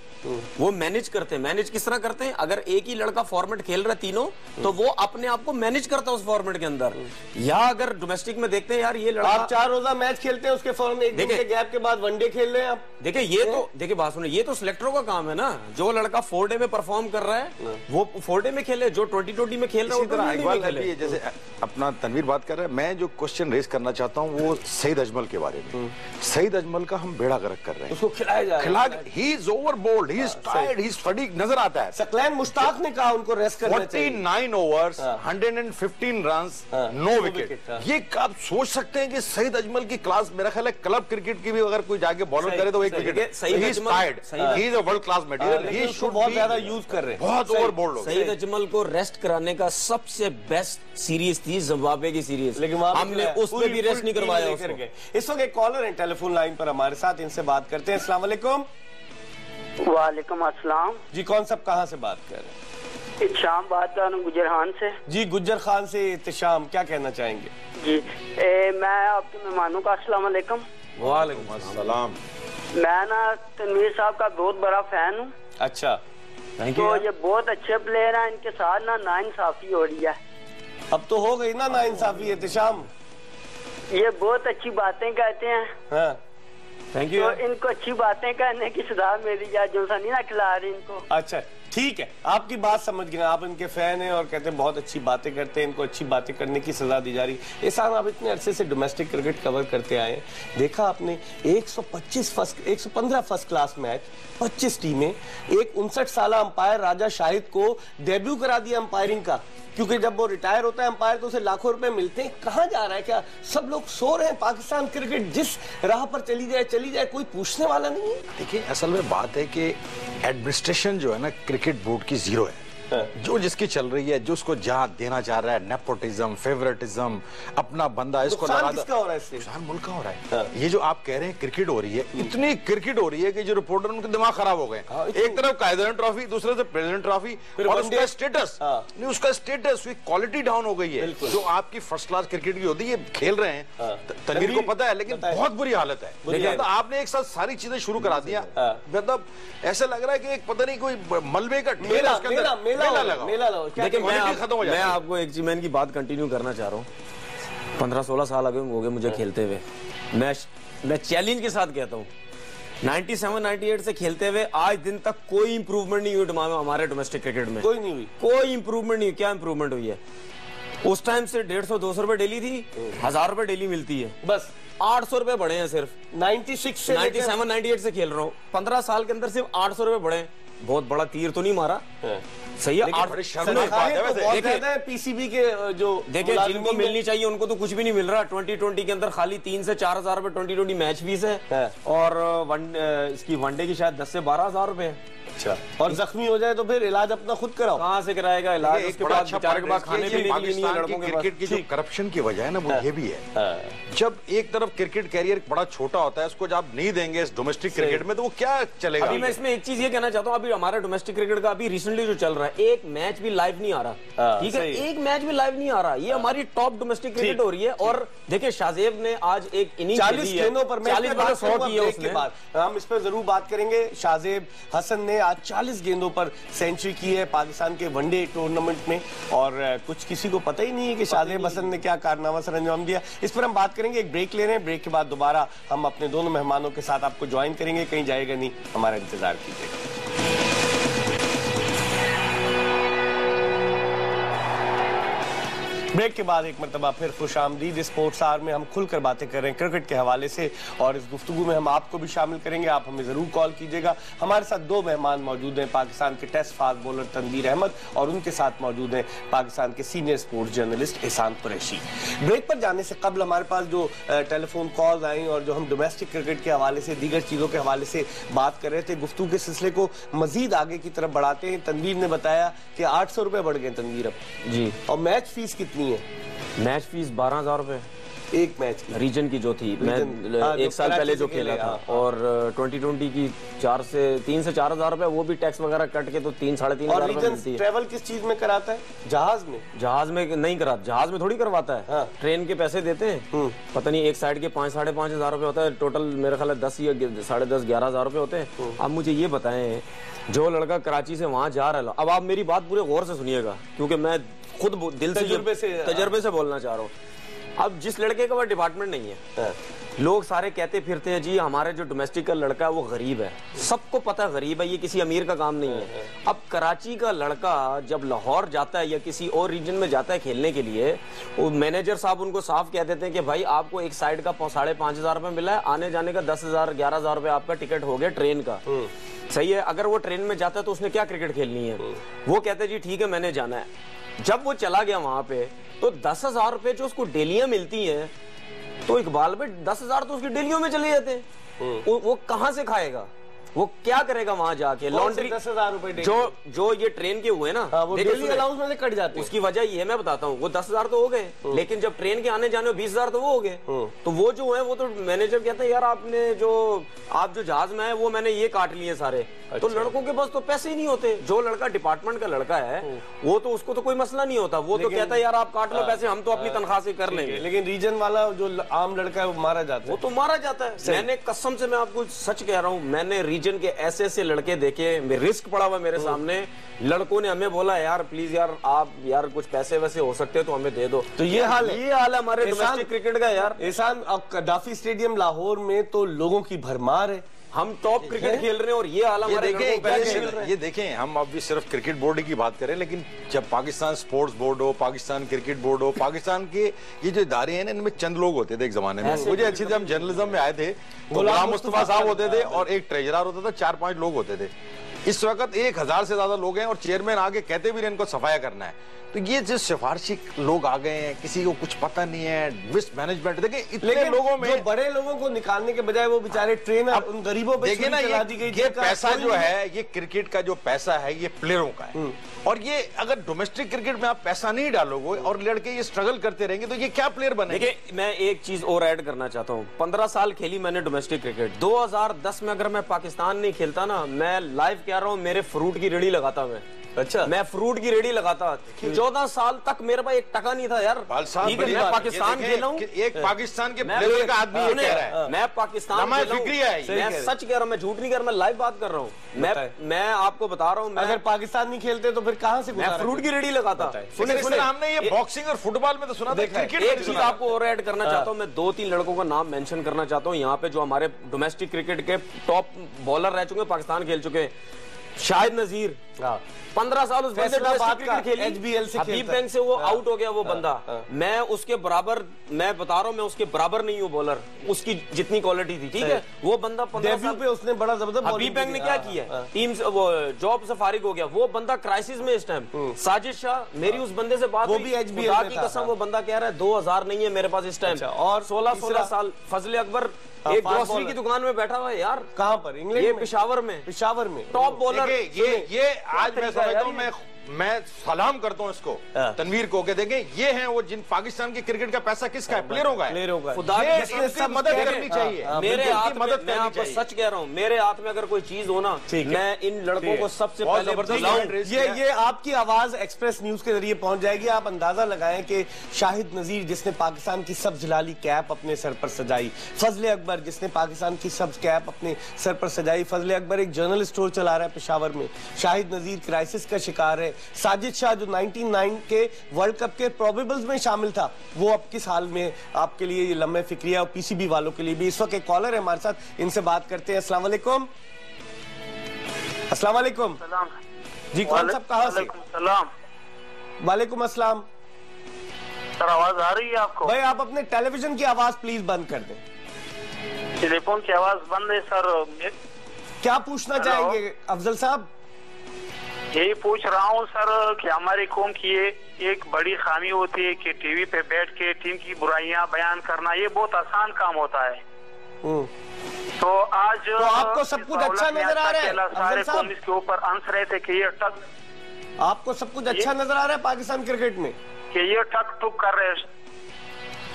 वो मैनेज करते हैं। मैनेज किस तरह करते हैं? अगर एक ही लड़का फॉर्मेट खेल रहा है तीनों, तो वो अपने आप को मैनेज करता है उस फॉर्मेट के अंदर। या अगर डोमेस्टिक में देखते हैं यार ये लड़का, आप 4 रोजा मैच खेलते हैं, उसके फॉर्म में एक दिन के गैप के बाद वनडे खेल रहे हैं आप। देखिए ये तो देखिए बात सुनिए, ये तो सिलेक्टरों का काम है ना। जो लड़का 4 डे में परफॉर्म कर रहा है वो 4 डे में खेले, जो 2020 में खेल रहा है वो 2020 में खेले। जैसे अपना तनवीर बात कर रहा है, मैं जो क्वेश्चन रेज करना चाहता हूँ वो सईद अजमल के बारे में। सईद अजमल का हम बेड़ा गर्क कर रहे हैं, उसको खिलाया जा रहा है। He is overbold, he is tired, he is fatigue नजर आता है। सकलैन मुश्ताक ने कहा उनको रेस्ट करना चाहिए। 49 ओवर्स, 115 रन्स, नो विकेट। ये आप सोच सकते हैं कि सईद अजमल की क्लास, मेरा ख्याल है क्लब क्रिकेट की भी अगर कोई जाके बॉलर करे तो एक wicket. He is tired, he is a world class material, he should बहुत ज्यादा यूज कर रहे हैं, बहुत ओवरबोल्ड हो। सईद अजमल को रेस्ट कराने का सबसे बेस्ट सीरीज थी जिम्बाब्वे की सीरीज, लेकिन हमने उस पर भी रेस्ट नहीं करवाया उसको। इस वक्त एक कॉलर है टेलीफोन लाइन पर हमारे साथ, इनसे बात करते हैं। अस्सलाम वालेकुम। वालेकुम अस्सलाम जी, कौन सब कहाँ से बात कर रहे हैं? इत्शाम बात कर रहा हूँ गुजर खान से। जी गुज्जर खान से इत्शाम, क्या कहना चाहेंगे? जी मैं आपके मेहमानों का अस्सलाम वालेकुम। वालेकुम अस्सलाम। मैं ना तनवीर साहब का बहुत बड़ा फैन हूँ। अच्छा, थैंक यू। तो ये बहुत अच्छे प्लेयर हैं, इनके साथ ना नाइंसाफी हो रही है। अब तो हो गई ना नाइंसाफी इत्शाम। ये बहुत अच्छी बातें कहते हैं। हाँ, थैंक यू। तो इनको अच्छी बातें कहने की सजा मिली जाए, जो सा नहीं ना खिला रही इनको। अच्छा ठीक है, आपकी बात समझ गए, आप इनके फैन हैं और कहते हैं बहुत अच्छी बातें करते हैं, इनको अच्छी बातें करने की सजा दी जा रही है। एहसान, आप इतने अरसे से डोमेस्टिक क्रिकेट कवर करते आए हैं, देखा आपने 115 फर्स्ट क्लास मैच, 25 टीमें, एक 59 साल अंपायर राजा शाहिद को डेब्यू करा दिया अंपायरिंग का, क्योंकि जब वो रिटायर होता है अंपायर तो उसे लाखों रुपए मिलते हैं। कहाँ जा रहा है? क्या सब लोग सो रहे हैं? पाकिस्तान क्रिकेट जिस राह पर चली जाए, कोई पूछने वाला नहीं है। देखिए, असल में बात है कि एडमिनिस्ट्रेशन जो है ना क्रिकेट बोर्ड की जीरो है। जो जिसकी चल रही है, जो उसको जहां देना चाह रहा है, नेपोटिज्म, फेवरेटिज्म, अपना बंदा इसको लगा किसका हो रहा है इससे? मुल्क का हो रहा है। ये जो आप कह रहे हैं क्रिकेट हो रही है, इतनी क्रिकेट हो रही है कि जो रिपोर्टर उनके दिमाग खराब हो गए। एक तरफ कायदरन ट्रॉफी, दूसरे तरफ प्रेसिडेंट ट्रॉफी, और उसका स्टेटस नहीं, उसका स्टेटस, उसकी क्वालिटी डाउन हो गई है। जो आपकी फर्स्ट क्लास क्रिकेट की होती है, खेल रहे हैं, तनवीर को पता है, लेकिन बहुत बुरी हालत है। आपने एक साथ सारी चीजें शुरू करा दिया, मतलब ऐसा लग रहा है कि एक पता नहीं कोई मलबे का ढेर है उसके अंदर। देखिए, मैं आपको एक चीज, मैं इनकी बात कंटिन्यू करना चाह रहा हूँ। 15-16 साल अभी हो गए मुझे खेलते हुए। मैं चैलेंज के साथ कहता हूँ, 97-98 से खेलते हुए आज दिन तक कोई इंप्रूवमेंट नहीं हुई हमारे डोमेस्टिक क्रिकेट में। कोई नहीं हुई, कोई इंप्रूवमेंट नहीं हुई। क्या इंप्रूवमेंट हुई है? उस टाइम से 150-200 रुपए डेली थी, 1000 रुपए डेली मिलती है, बस 800 रुपए बढ़े हैं सिर्फ। 97-98 से खेल रहा हूँ, 15 साल के अंदर सिर्फ 800 रुपए बढ़े। बहुत बड़ा तीर तो नहीं मारा, सही है। पीसीबी के जो देखिए, जिनको मिलनी चाहिए उनको तो कुछ भी नहीं मिल रहा। 2020 के अंदर खाली 3 से 4 हजार रुपए 2020 मैच फीस है, और इसकी वनडे की शायद 10 से 12 हजार रुपए है। अच्छा, और जख्मी हो जाए तो फिर इलाज अपना खुद कराओ। कहाँ से कराएगा इलाज? उसके बाद बेचारे के बाद खाने पीने के लिए लड़कों के क्रिकेट की जो करप्शन की वजह है ना, वो ये भी है। जब एक तरफ क्रिकेट कैरियर बड़ा छोटा होता है, उसको जब आप नहीं देंगे इस डोमेस्टिक क्रिकेट में, तो वो क्या चलेगा? अभी मैं इसमें एक चीज ये कहना चाहता हूँ, अभी हमारा डोमेस्टिक क्रिकेट का अभी रिसेंटली जो चल रहा है, एक मैच भी लाइव नहीं आ रहा। ठीक है, एक मैच भी लाइव नहीं आ रहा। ये हमारी टॉप डोमेस्टिक क्रिकेट हो रही है। और देखिए, शाहजेब ने आज एक इनिंग 40 गेंदों पर 40 बॉल 100 की है उसने। हम इस पर जरूर बात करेंगे। शाहजेब हसन ने आज 40 गेंदों पर सेंचुरी की है पाकिस्तान के वनडे टूर्नामेंट में, और कुछ किसी को पता ही नहीं है कि शाहजेब हसन ने क्या कारनामा सर अंजाम दिया। इस पर हम बात करेंगे, एक ब्रेक ले रहे हैं। ब्रेक के बाद दोबारा हम अपने दोनों मेहमानों के साथ आपको ज्वाइन करेंगे। कहीं जाएगा नहीं, हमारा इंतजार कीजिएगा। ब्रेक के बाद एक मरतबा फिर खुशामदीद। स्पोर्ट्स आवर में हम खुलकर बातें कर रहे हैं क्रिकेट के हवाले से, और इस गुफ्तगू में हम आपको भी शामिल करेंगे। आप हमें जरूर कॉल कीजिएगा। हमारे साथ दो मेहमान मौजूद हैं, पाकिस्तान के test fast bowler Tanveer Ahmed, और उनके साथ मौजूद हैं पाकिस्तान के सीनियर स्पोर्ट्स जर्नलिस्ट एहसान कुरैशी। ब्रेक पर जाने से कबल हमारे पास जो टेलीफोन कॉल्स आई और जो हम डोमेस्टिक क्रिकेट के हवाले से, दीगर चीज़ों के हवाले से बात कर रहे थे, गुफ्तगू के सिलसिले को मजीद आगे की तरफ बढ़ाते हैं। तनवीर ने बताया कि 800 रुपये बढ़ गए तनवीर अब जी, और मैच फीस कितनी है? मैच फीस 12,000 रुपए एक मैच की, रीजन की जो थी। मैं एक साल पहले जो खेला था, और 2020 की 3 से 4 हजार रुपए, वो भी टैक्स वगैरह कट के तो 3-3.5 हजार रुपए मिलती है। ट्रैवल किस चीज में कराता है? जहाज में? जहाज में नहीं करा, जहाज में थोड़ी करवाता है। हाँ। ट्रेन के पैसे देते हैं, पता नहीं एक साइड के 5-5.5 हजार रुपए होता है टोटल, मेरा ख्याल है 10 या 10.5-11 हजार रुपए होते हैं। अब मुझे ये बताएं, जो लड़का कराची से वहां जा रहा है, अब आप मेरी बात पूरे गौर से सुनिएगा, क्योंकि मैं खुद दिल से तजर्बे से बोलना चाह रहा हूँ। अब जिस लड़के का वह डिपार्टमेंट नहीं है, लोग सारे कहते फिरते हैं जी हमारे जो डोमेस्टिक का लड़का है वो गरीब है, सबको पता है गरीब है, ये किसी अमीर का काम नहीं है। अब कराची का लड़का जब लाहौर जाता है या किसी और रीजन में जाता है खेलने के लिए, वो मैनेजर साहब उनको साफ कह देते हैं कि भाई आपको एक साइड का 5,500 रुपए मिला है, आने जाने का 10,000 11,000 रुपए आपका टिकट हो गया ट्रेन का। सही है, अगर वो ट्रेन में जाता है तो उसने क्या क्रिकेट खेलनी है? वो कहते हैं जी ठीक है मैंने जाना है। जब वो चला गया वहां पे तो 10,000 रुपए जो उसको डेलियां मिलती हैं, तो इकबाल में 10,000 तो उसकी डेलियों में चले जाते हैं। वो कहां से खाएगा? वो क्या करेगा वहां जाके? लॉन्ड्री 10,000 रुपए जो ये ट्रेन के हुए ना, वो डेली अलाउंस में से कट जाते हैं। उसकी वजह ये मैं बताता हूँ, वो 10,000 तो हो गए, लेकिन जब ट्रेन के आने जाने में 20,000 तो वो हो गए। तो वो जो है वो तो मैनेजर कहते हैं यार आपने आप जो जहाज में है वो मैंने ये काट लिए सारे। तो लड़कों के पास तो पैसे ही नहीं होते। जो लड़का डिपार्टमेंट का लड़का है वो तो उसको तो कोई मसला नहीं होता, वो तो कहता है यार आप काट लो पैसे, हम तो अपनी तनख्वाह से कर लेंगे। लेकिन रीजन वाला जो आम लड़का है वो मारा जाता है। वो तो मारा जाता है। मैंने कसम से मैं आपको सच कह रहा हूँ, मैंने रीजन के ऐसे ऐसे लड़के देखे, रिस्क पड़ा हुआ मेरे सामने, लड़कों ने हमें बोला यार प्लीज यार आप यार कुछ पैसे वैसे हो सकते हो तो हमें दे दो। तो ये हाल है हमारे डोमेस्टिक क्रिकेट का यार। एहसान, कदाफी स्टेडियम लाहौर में तो लोगों की भरमार है, हम टॉप क्रिकेट खेल रहे हैं और ये हाल हमारे ये देखें, हम अभी सिर्फ क्रिकेट बोर्ड की बात करें, लेकिन जब पाकिस्तान स्पोर्ट्स बोर्ड हो, पाकिस्तान क्रिकेट बोर्ड हो, पाकिस्तान के ये जो इदारे हैं ना, इनमें चंद लोग होते थे एक जमाने में। मुझे अच्छी तरह हम जर्नलिज्म में आए थे, गुलाम मुस्तफा साहब होते थे और एक ट्रेजरर होता था, 4-5 लोग होते थे। इस वक्त 1,000 से ज्यादा लोग हैं और चेयरमैन आगे कहते भी इनको सफाया करना है। तो ये जो सिफारशी लोग आ गए हैं, किसी को कुछ पता नहीं है, मिस मैनेजमेंट। देखिए इतने लोगों में जो बड़े लोगों को निकालने के बजाय वो बेचारे ट्रेनर उन गरीबों पे देखिए ना, ये पैसा जो है, ये क्रिकेट का जो पैसा है ये प्लेयरों का है। और ये अगर डोमेस्टिक क्रिकेट में आप पैसा नहीं डालोगे और लड़के ये स्ट्रगल करते रहेंगे तो ये क्या प्लेयर बनेंगे? देखिए मैं एक चीज और ऐड करना चाहता हूँ, 15 साल खेली मैंने डोमेस्टिक क्रिकेट। 2010 में अगर मैं पाकिस्तान नहीं खेलता ना, मैं लाइव कह रहा हूँ मेरे फ्रूट की रेडी लगाता मैं। अच्छा, मैं फ्रूट की रेडी लगाता। 14 साल तक मेरे पास 1 टका नहीं था यार। ठीक है, मैं पाकिस्तान खेला हूँ, एक पाकिस्तान के प्लेयर का आदमी ये कह रहा है, मैं पाकिस्तान मैं सच कह रहा हूँ, मैं झूठ नहीं कह रहा, मैं लाइव बात कर रहा हूँ। मैं आपको बता रहा हूँ, अगर पाकिस्तान नहीं खेलते तो फिर कहाँ से? मैं फ्रूट की रेडी लगाता। सुने हमने ये बॉक्सिंग और फुटबॉल में तो सुना था, क्रिकेट एक चीज आपको और ऐड करना चाहता हूँ, मैं 2-3 लड़कों का नाम मेंशन करना चाहता हूँ यहाँ पे जो हमारे डोमेस्टिक क्रिकेट के टॉप बॉलर रह चुके, पाकिस्तान खेल चुके। शाहिद नजीर 15 साल उस बंदे क्रिकेट खेली, HBL से हबीब बैंक से वो आउट हो गया वो बंदा। मैं उसके बराबर, मैं बता रहा हूँ मैं उसके बराबर नहीं हूँ बॉलर, उसकी जितनी क्वालिटी थी। ठीक है, वो बंदा 15 साल पे उसने बड़ा जबरदस्त। हबीब बैंक ने क्या किया, टीम से वो जॉब से फारिग हो गया, वो बंदा क्राइसिस में इस टाइम। साजिद शाह, मेरी उस बंदे से बात, वो भी HBL की कसम, वो बंदा कह रहा है 2000 नहीं है मेरे पास इस टाइम। और 16 साल फजले अकबर एक ग्रोसरी की दुकान में बैठा हुआ है यार। कहाँ पर? इंग्लैंड ये में? पेशावर में टॉप बॉलर। ये आज मैं समझता हूँ, मैं सलाम करता हूँ इसको, तनवीर को, के देखें ये हैं वो जिन पाकिस्तान के क्रिकेट का पैसा किसका है? प्लेयरों का है। खुदा की मदद करनी चाहिए। मेरे हाथ में, मैं आपको सच कह रहा हूँ, मेरे हाथ में अगर कोई चीज हो ना, मैं इन लड़कों को सबसे पहले ये आपकी आवाज एक्सप्रेस न्यूज के जरिए पहुंच जाएगी। आप अंदाजा लगाएं कि शाहिद नजीर जिसने पाकिस्तान की सब्ज लाली कैप अपने सर पर सजाई, फजले अकबर जिसने पाकिस्तान की सब्ज कैप अपने सर पर सजाई। फजले अकबर एक जर्नल स्टोर चला रहा है पेशावर में। शाहिद नजीर क्राइसिस का शिकार है। साजिद शाह जो 99 के वर्ल्ड कप के प्रोबेबल्स में शामिल था, वो अब किस हाल में? आपके लिए ये लम्हे फिक्रिया और पीसीबी वालों के लिए भी। इस वक्त एक कॉलर है हमारे साथ, इनसे बात करते हैं। अस्सलाम वालेकुम। अस्सलाम वालेकुम जी, कौन साहब कहाँ से? वालेकुम अस्सलाम। सर आवाज आ रही है आपको? भाई आप अपने टेलीविजन की आवाज प्लीज बंद कर दें। टेलीफोन की आवाज बंद है सर। क्या पूछना चाहेंगे अफजल साहब? यही पूछ रहा हूँ सर कि हमारी कौम की ये एक बड़ी खामी होती है कि टीवी पे बैठ के टीम की बुराइयां बयान करना, ये बहुत आसान काम होता है। तो आज तो आपको सब कुछ अच्छा नजर आ रहा है? सारे कौम इसके ऊपर अंश रहे थे कि ये टक, आपको सब कुछ अच्छा नजर आ रहा है पाकिस्तान क्रिकेट में कि ये टक टुक कर रहे हैं?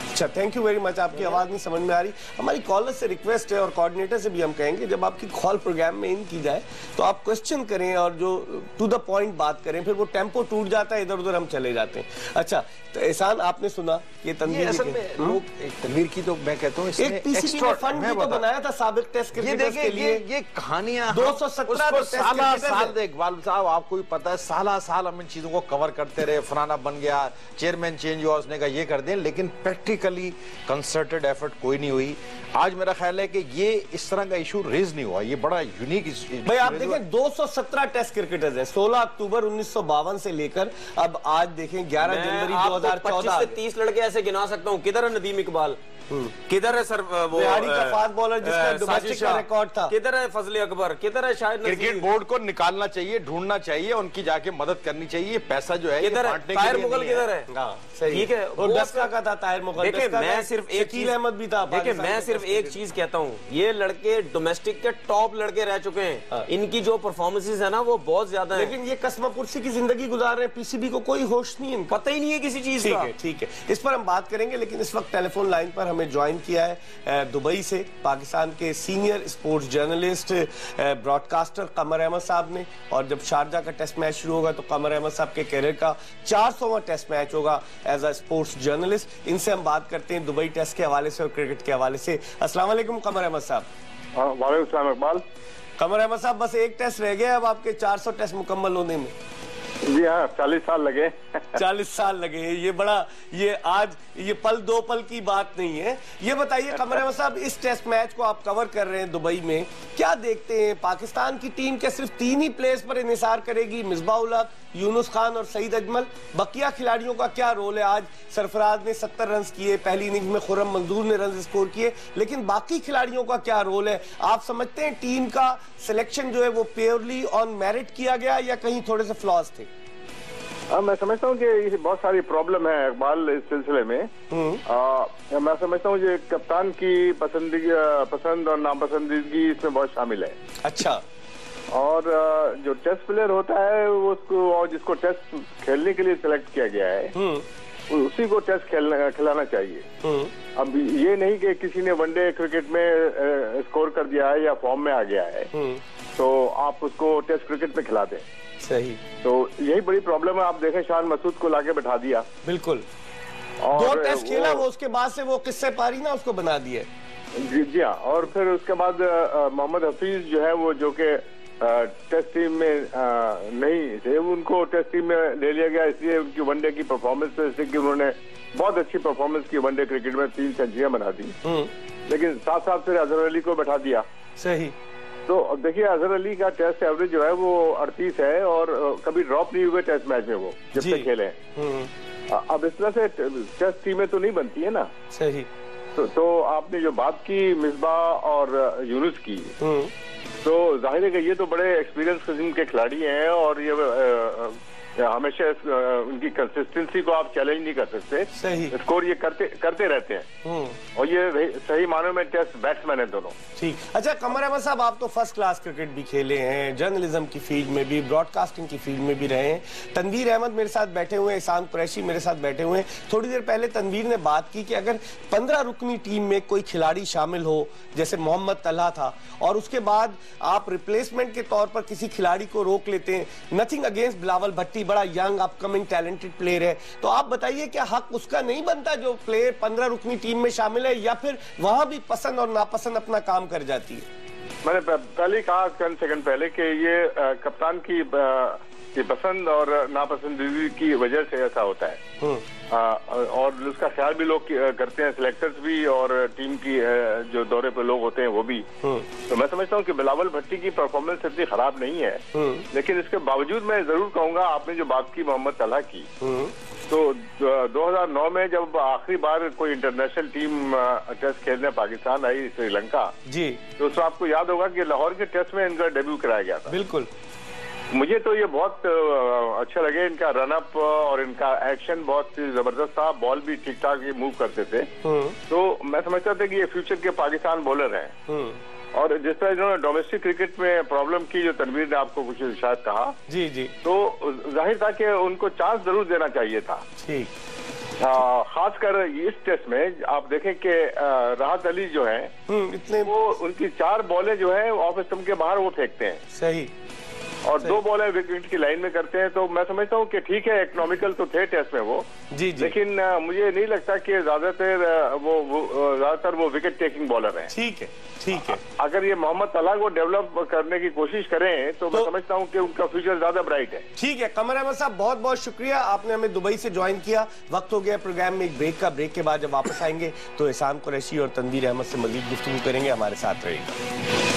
अच्छा, थैंक यू वेरी मच। आपकी आवाज नहीं समझ में आ रही। हमारी कॉलर से रिक्वेस्ट है और कोऑर्डिनेटर से भी हम कहेंगे जब आपकी कॉल प्रोग्राम में इन की जाए तो आप क्वेश्चन करें और जो टू द पॉइंट बात करें, फिर वो टेम्पो टूट जाता है, इधर उधर हम चले जाते हैं। अच्छा, तो एहसान आपने सुना ये तनवीर तनवीर की, तो मैं कहता हूँ एक पीसीबी ने फंड भी तो बनाया था साबिक टेस्ट क्रिकेटर्स के लिए। ये कहानियां 217 साल इकबाल साहब आपको भी पता है, साल हम इन चीजों को कवर करते रहे। फलाना बन गया, चेयरमैन चेंज हुआ, उसने कहा ये कर दें, लेकिन प्रैक्टिकली कंसर्टेड एफर्ट कोई नहीं हुई। आज मेरा ख्याल है कि ये इस तरह का इशू रेज नहीं हुआ, ये बड़ा यूनिक भाई। आप देखें 217 टेस्ट क्रिकेटर्स हैं 16 अक्टूबर 1952 से लेकर अब आज देखें 11 जनवरी 2014 से 30 लड़के ऐसे गिना सकता हूँ। किधर है नदीम इकबाल, किधर है सर वो बिहारी का फास्ट बॉलर जिसका डोमेस्टिक का रिकॉर्ड था, किधर है फजले अकबर, किधर है शायद क्रिकेट बोर्ड को निकालना चाहिए, ढूंढना चाहिए, उनकी जाके मदद करनी चाहिए। पैसा जो है किधर है, ताहिर मुगल किधर है? ठीक है, और डस्का का था ताहिर मुगल। देखिए मैं सिर्फ एक चीज, अहमद भी था। देखिए मैं सिर्फ एक चीज कहता हूँ, ये लड़के डोमेस्टिक के टॉप लड़के रह चुके हैं, इनकी जो परफॉर्मेंसेज है ना वो बहुत ज्यादा है। लेकिन ये कस्मापुरसी की जिंदगी गुजार रहे हैं, पीसीबी को कोई होश नहीं है, पता ही नहीं है किसी चीज का। ठीक है, इस पर हम बात करेंगे। लेकिन इस वक्त टेलीफोन लाइन पर हमें ज्वाइन किया है दुबई से पाकिस्तान के सीनियर स्पोर्ट्स जर्नलिस्ट ब्रॉडकास्टर कमर अहमद साहब ने। और जब शारजा का टेस्ट मैच शुरू होगा तो कमर अहमद साहब के कैरियर का 400वां टेस्ट मैच होगा एज अ स्पोर्ट्स जर्नलिस्ट। इनसे हम बात करते हैं दुबई टेस्ट के हवाले से और क्रिकेट के हवाले से। अस्सलाम वालेकुम कमर अहमद साहब। वालेकुम सलाम इकबाल। कमर अहमद साहब, बस एक टेस्ट रह गया अब आपके 400 टेस्ट मुकम्मल होने में। जी हाँ, 40 साल लगे 40 साल लगे। ये बड़ा, ये आज ये पल दो पल की बात नहीं है। ये बताइए कमर अहमद साहब, इस टेस्ट मैच को आप कवर कर रहे हैं दुबई में, क्या देखते हैं? पाकिस्तान की टीम के सिर्फ 3 ही प्लेयर्स पर इन्हिसार करेगी, मिसबाह उल हक, यूनुस खान और सईद अजमल। बकिया खिलाड़ियों का क्या रोल है? आज सरफराज ने 70 रन किए, पहली इनिंग्स में खुर्रम मंजूर ने रन स्कोर किए, लेकिन बाकी खिलाड़ियों का क्या रोल है? आप समझते हैं टीम का सिलेक्शन जो है वो प्योरली ऑन मेरिट किया गया या कहीं थोड़े से फ्लॉज थे? मैं समझता हूँ कि बहुत सारी प्रॉब्लम है इकबाल इस सिलसिले में। मैं समझता हूँ कि कप्तान की पसंद और नापसंदीदगी इसमें बहुत शामिल है। अच्छा। और जो टेस्ट प्लेयर होता है वो उसको, और जिसको टेस्ट खेलने के लिए सिलेक्ट किया गया है उसी को टेस्ट खिलाना चाहिए। अब ये नहीं कि किसी ने वनडे क्रिकेट में स्कोर कर दिया है या फॉर्म में आ गया है तो आप उसको टेस्ट क्रिकेट में खिला दें। सही। तो यही बड़ी प्रॉब्लम है। आप देखें शान मसूद को लाके बैठा दिया। बिल्कुल। और 2 टेस्ट खेला वो, उसके बाद से वो किस्से पारी ना उसको बना दिया। जी हाँ। और फिर उसके बाद मोहम्मद हफीज जो है वो, जो कि टेस्ट टीम में नहीं थे, उनको टेस्ट टीम में ले लिया गया इसलिए उनकी वनडे की परफॉर्मेंस से कि उन्होंने बहुत अच्छी परफॉर्मेंस की वनडे क्रिकेट में 3 सेंचुरियां बना दी। लेकिन साथ साथ फिर अजहर अली को बैठा दिया। सही। तो देखिए अजहर अली का टेस्ट एवरेज जो है वो 38 है और कभी ड्रॉप नहीं हुए टेस्ट मैच में वो जब से खेले। अब इस तरह से टेस्ट टीमें तो नहीं बनती है ना। सही। तो आपने जो बात की मिसबाह और यूनुस की, तो जाहिर है कि ये तो बड़े एक्सपीरियंस किस्म के खिलाड़ी हैं और ये हमेशा उनकी कंसिस्टेंसी को आप चैलेंज नहीं कर सकते। सही। स्कोर ये करते रहते हैं और ये सही मानों में टेस्ट बैट्समैन है दोनों। ठीक। अच्छा कमर अहमद साहब, आप तो फर्स्ट क्लास क्रिकेट भी खेले हैं, जर्नलिज्म की फील्ड में भी, ब्रॉडकास्टिंग की फील्ड में भी रहे हैं। तनवीर अहमद मेरे साथ बैठे हुए हैं, ईसान कुरैशी मेरे साथ बैठे हुए हैं। थोड़ी देर पहले तनवीर ने बात की कि अगर 15 रुकनी टीम में कोई खिलाड़ी शामिल हो जैसे मोहम्मद तलहा था और उसके बाद आप रिप्लेसमेंट के तौर पर किसी खिलाड़ी को रोक लेते हैं, नथिंग अगेंस्ट बिलावल भट्टी, बड़ा यंग अपकमिंग टैलेंटेड प्लेयर है, तो आप बताइए क्या हक उसका नहीं बनता जो प्लेयर 15 रुकनी टीम में शामिल है, या फिर वहां भी पसंद और नापसंद अपना काम कर जाती है? मैंने पहले कहा चंद सेकंड पहले कि ये कप्तान की पसंद और नापसंदीदगी की वजह से ऐसा होता है। और उसका ख्याल भी लोग करते हैं, सिलेक्टर्स भी और टीम की जो दौरे पे लोग होते हैं वो भी। तो मैं समझता हूँ कि बिलावल भट्टी की परफॉर्मेंस इतनी खराब नहीं है, लेकिन इसके बावजूद मैं जरूर कहूंगा, आपने जो बात की मोहम्मद तलहा की, तो 2009 में जब आखिरी बार कोई इंटरनेशनल टीम टेस्ट खेलने पाकिस्तान आई श्रीलंका जी, तो उसमें आपको याद होगा कि लाहौर के टेस्ट में इनका डेब्यू कराया गया था। बिल्कुल। मुझे तो ये बहुत अच्छा लगे, इनका रनअप और इनका एक्शन बहुत जबरदस्त था, बॉल भी ठीक ठाक मूव करते थे। तो मैं समझता था कि ये फ्यूचर के पाकिस्तान बॉलर हैं। और जिस तरह इन्होंने डोमेस्टिक क्रिकेट में प्रॉब्लम की, जो तनवीर ने आपको कुछ शायद कहा, जी जी, तो जाहिर था कि उनको चांस जरूर देना चाहिए था। ठीक। खासकर इस टेस्ट में आप देखें कि राहत अली जो है, इतने वो उनकी 4 बॉलें जो है ऑफ स्टंप के बाहर वो फेंकते हैं। सही। और 2 बॉलर विकेट की लाइन में करते हैं, तो मैं समझता हूँ कि ठीक है, इकोनॉमिकल तो थे टेस्ट में वो जी। लेकिन मुझे नहीं लगता कि ज्यादातर वो विकेट टेकिंग बॉलर हैं। ठीक है, ठीक है। अगर ये मोहम्मद तला को डेवलप करने की कोशिश करें तो मैं समझता हूँ कि उनका फ्यूचर ज्यादा ब्राइट है। ठीक है कमर अहमद साहब, बहुत बहुत शुक्रिया, आपने हमें दुबई से ज्वाइन किया। वक्त हो गया प्रोग्राम में एक ब्रेक का। ब्रेक के बाद जब वापस आएंगे तो एहसान कुरैशी और तनवीर अहमद से मजीद गुफ्तगू करेंगे। हमारे साथ रहेगा।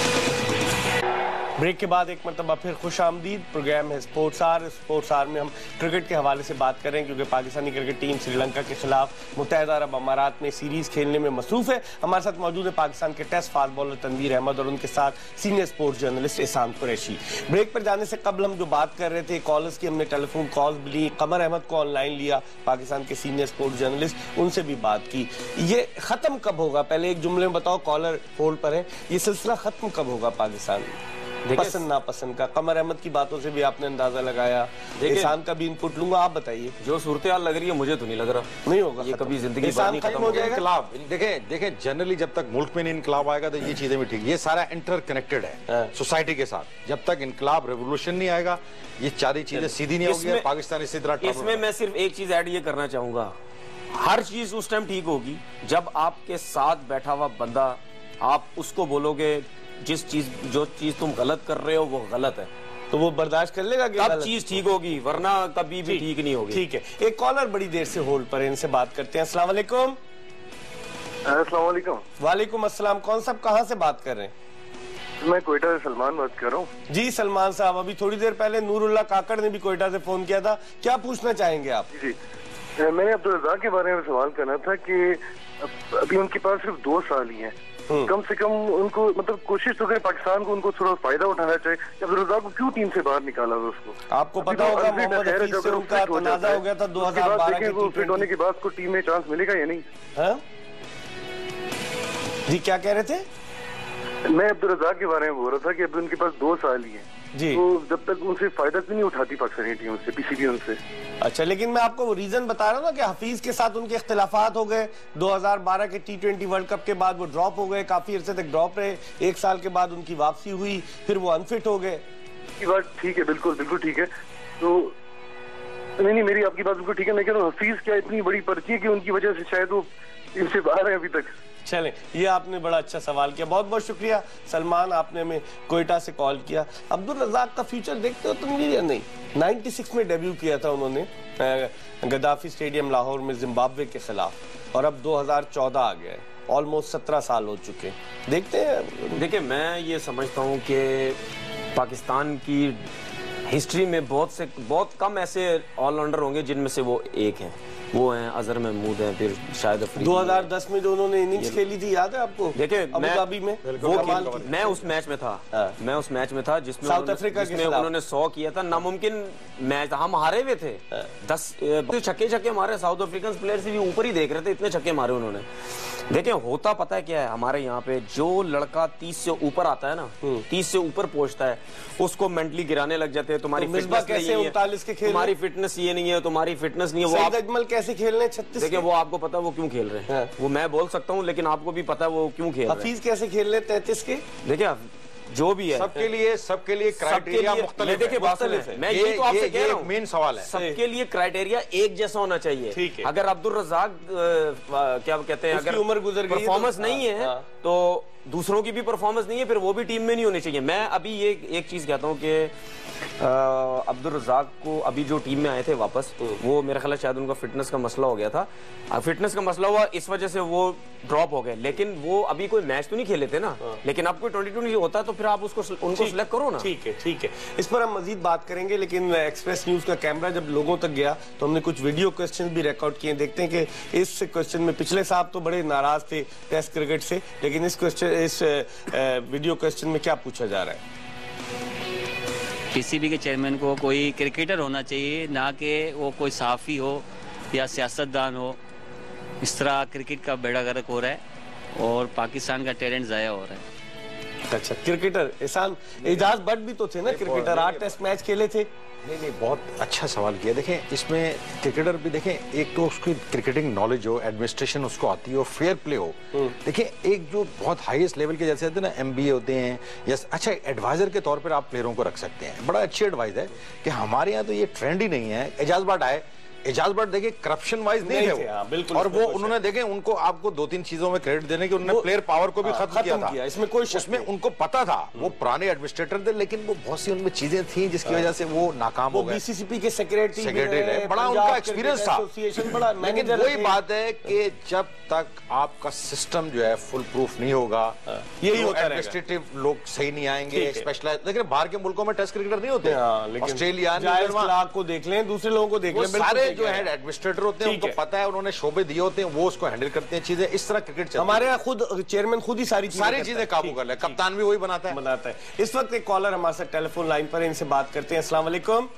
ब्रेक के बाद एक मरतबा फिर खुश आमदीद। प्रोग्राम है स्पोर्ट्स आर में हम क्रिकेट के हवाले से बात करें क्योंकि पाकिस्तानी क्रिकेट टीम श्रीलंका के खिलाफ मुत्तहिदा अरब अमारात में सीरीज खेलने में मसरूफ है। हमारे साथ मौजूद है पाकिस्तान के test fast bowler Tanveer Ahmed और उनके साथ सीनियर स्पोर्ट्स जर्नलिस्ट एहसान कुरैशी। ब्रेक पर जाने से कबल हम जो बात कर रहे थे कॉलर्स की, हमने टेलीफोन कॉल्स भी ली, कमर अहमद को ऑनलाइन लिया, पाकिस्तान के सीनियर स्पोर्ट्स जर्नलिस्ट, उनसे भी बात की। ये खत्म कब होगा, पहले एक जुमले में बताओ, कॉलर होल्ड पर है, ये सिलसिला खत्म कब होगा पाकिस्तान पसंद नापसंद का? कमर अहमद की बातों से भी आपने अंदाजा लगाया, एहसान का भी इनपुट लूंगा, आप बताइए। जो सूरत हाल लग रही है मुझे तो नहीं लग रहा नहीं होगा ये कभी जिंदगी खत्म हो जाएगा। इनकलाब देखें जनरली जब तक मुल्क में नहीं इनकलाब आएगा तो ये चीजें भी ठीक, ये सारा इंटर कनेक्टेड है सोसाइटी के साथ। जब तक इनकलाब रेवोल्यूशन नहीं आएगा ये सारी चीजें सीधी नहीं होगी। पाकिस्तान इसी तरह इसमें मैं सिर्फ एक चीज ऐड ये करना चाहूंगा, हर चीज उस टाइम ठीक होगी जब आपके साथ बैठा हुआ बंदा, आप उसको बोलोगे जो चीज तुम गलत कर रहे हो वो गलत है, तो वो बर्दाश्त कर लेगा, तब चीज ठीक होगी, वरना कभी भी ठीक नहीं होगी। ठीक है, एक कॉलर बड़ी देर से होल्ड पर है, इनसे बात करते हैं। अस्सलाम वालेकुम। वालेकुम अस्सलाम। कौन साहब कहाँ से बात कर रहे हैं? मैं कोयटा से सलमान बात कर रहा हूँ। जी सलमान साहब, अभी थोड़ी देर पहले नूरुल्लाह काकड़ ने भी कोयटा से फोन किया था, क्या पूछना चाहेंगे आप? जी मैंने अब्दुल रज़ाक के बारे में सवाल करना था कि अभी उनके पास सिर्फ 2 साल ही हैं, कम से कम उनको मतलब कोशिश तो करें पाकिस्तान को उनको थोड़ा फायदा उठाना चाहिए। अब्दुल रज़ाक को क्यों टीम से बाहर निकाला था उसको? आपको पता होगा मोहम्मद हफीज से उनका तनाज़ा हो गया था 2012 के फिट होने के बाद को टीम में चांस मिलेगा या नहीं? जी क्या कह रहे थे? मैं अब्दुल रज़ाक के बारे में बोल रहा था कि अभी उनके पास 2 साल ही है जी, तो जब तक उनसे फायदा क्यों नहीं उठाती पाकिस्तानी टीम से, पीसीबी उनसे? अच्छा, लेकिन मैं आपको वो रीजन बता रहा हूँ ना कि हफीज के साथ उनके इख्तिलाफात हो गए, 2012 के T20 वर्ल्ड कप के बाद वो ड्रॉप हो गए, काफी अरसे तक ड्रॉप रहे, 1 साल के बाद उनकी वापसी हुई, फिर वो अनफिट हो गए। ये बात ठीक है, बिल्कुल बिल्कुल ठीक है। तो नहीं मेरी आपकी बात बिल्कुल ठीक है, लेकिन हफीज क्या इतनी बड़ी पर्ची है कि उनकी वजह से शायद वो टीम से बाहर है अभी तक? चलें, ये आपने बड़ा अच्छा सवाल किया, बहुत बहुत शुक्रिया सलमान, आपने हमें कोयटा से कॉल किया। अब्दुल रज़ाक का फ्यूचर देखते हो तुम या नहीं? 96 में डेब्यू किया था उन्होंने गद्दाफी स्टेडियम लाहौर में जिम्बाब्वे के खिलाफ, और अब 2014 आ गया है, ऑलमोस्ट 17 साल हो चुके। देखते हैं। देखिए मैं ये समझता हूँ कि पाकिस्तान की हिस्ट्री में बहुत कम ऐसे ऑलराउंडर होंगे जिनमें से वो एक हैं, वो हैं अजहर महमूद हैं, फिर शायद 2010 में जो उन्होंने इनिंग्स खेली थी याद है आपको? देखिए अबुधाबी में मैं उस मैच में था जिसमें साउथ अफ्रीका के खिलाफ उन्होंने 100 किया था, नामुमकिन मैच, हम हारे हुए थे 10 छक्के मारे, साउथ अफ्रीकन प्लेयर से भी ऊपर ही देख रहे थे, इतने छक्के मारे उन्होंने। देखिए होता पता है क्या है, हमारे यहाँ पे जो लड़का 30 से ऊपर आता है ना, 30 से ऊपर पहुंचता है, उसको मेंटली गिराने लग जाते हैं, तुम्हारी फिटनेस नहीं है, तुम्हारी फिटनेस ये नहीं है, तुम्हारी फिटनेस नहीं है। वो अजमल कैसे खेल रहे हैं 36? देखिए वो आपको पता है वो क्यों खेल रहे हैं, वो मैं बोल सकता हूँ, लेकिन आपको भी पता है वो क्यों खेल रहे हैं। हफीज कैसे खेल रहे हैं 33 के? देखिए जो भी है सबके लिए क्राइटेरिया मुख्तलिफ है। मैं ये तो आपसे कह रहा हूं, मेन सवाल है, सबके लिए क्राइटेरिया एक जैसा होना चाहिए। ठीक है। अगर अब्दुल रज़ाक क्या कहते हैं, अगर उम्र गुजर गई, परफॉर्मेंस नहीं है तो दूसरों की भी परफॉर्मेंस नहीं है, फिर वो भी टीम में नहीं होनी चाहिए। मैं अभी ये एक चीज कहता हूँ कि अब्दुल रज़ाक को अभी जो टीम में आए थे वापस, वो मेरा ख्याल शायद उनका फिटनेस का मसला हो गया था, फिटनेस का मसला हुआ इस वजह से वो ड्रॉप हो गए, लेकिन वो अभी कोई मैच तो नहीं खेले थे ना, लेकिन अब कोई 2020 होता है तो फिर आप उनको सिलेक्ट करो ना। ठीक है, इस पर हम मजीद बात करेंगे, लेकिन एक्सप्रेस न्यूज का कैमरा जब लोगों तक गया तो हमने कुछ वीडियो क्वेश्चन भी रिकॉर्ड किए। देखते हैं कि इस क्वेश्चन में पिछले साहब तो बड़े नाराज थे टेस्ट क्रिकेट से, लेकिन इस वीडियो क्वेश्चन में क्या पूछा जा रहा है? पीसीबी के चेयरमैन को कोई क्रिकेटर होना चाहिए, ना कि वो कोई सहाफ़ी हो या सियासतदान हो। इस तरह क्रिकेट का बेड़ा गर्क हो रहा है और पाकिस्तान का टैलेंट ज़ाया हो रहा है। अच्छा, क्रिकेटर एहसान एजाज बट भी तो थे ना क्रिकेटर, 8 टेस्ट मैच खेले थे। नहीं, बहुत अच्छा सवाल किया। देखें, इसमें क्रिकेटर भी देखें, एक तो उसकी क्रिकेटिंग नॉलेज हो, एडमिनिस्ट्रेशन उसको आती हो, फेयर प्ले हो। देखिए, एक जो बहुत हाईएस्ट लेवल के जैसे होते हैं ना, MBA होते हैं, या अच्छा एडवाइजर के तौर पर आप प्लेयरों को रख सकते हैं। बड़ा अच्छी एडवाइस है कि हमारे यहाँ तो ये ट्रेंड ही नहीं है। एजाज बट आए, एजाज बट देखिए करप्शन वाइज नहीं थे वो, बिल्कुल, और वो उन्होंने देखे उनको आपको 2-3 चीजों में क्रेडिट देने की, उन्होंने प्लेयर पावर को भी खत्म किया था। इसमें कोई उसमें उनको पता था, वो पुराने एडमिनिस्ट्रेटर थे, लेकिन वो बहुत सी उनमें चीजें थी जिसकी वजह से वो नाकाम हो गए। BCCP के सेक्रेटरी रहे, बड़ा उनका एक्सपीरियंस था। लेकिन वही बात है कि जब तक आपका सिस्टम जो है फुल प्रूफ नहीं होगा, यही होता एडमिनिस्ट्रेटिव लोग सही नहीं आएंगे, स्पेशलाइज। लेकिन बाहर के मुल्कों में टेस्ट क्रिकेटर नहीं होते, ऑस्ट्रेलिया को देख लें, दूसरे लोगों को देख लें, सारे जो है एडमिनिस्ट्रेटर होते हैं, उनको पता है, उन्होंने शोबे दिए होते हैं, वो उसको हैंडल करते हैं चीजें। इस तरह क्रिकेट चलता है। हमारे यहाँ खुद चेयरमैन खुद ही सारी चीजें काबू कर ले, कप्तान भी वही बनाता है। इस वक्त एक कॉलर हमारे साथ टेलीफोन लाइन पर है, इनसे बात करते हैं। अस्सलाम वालेकुम।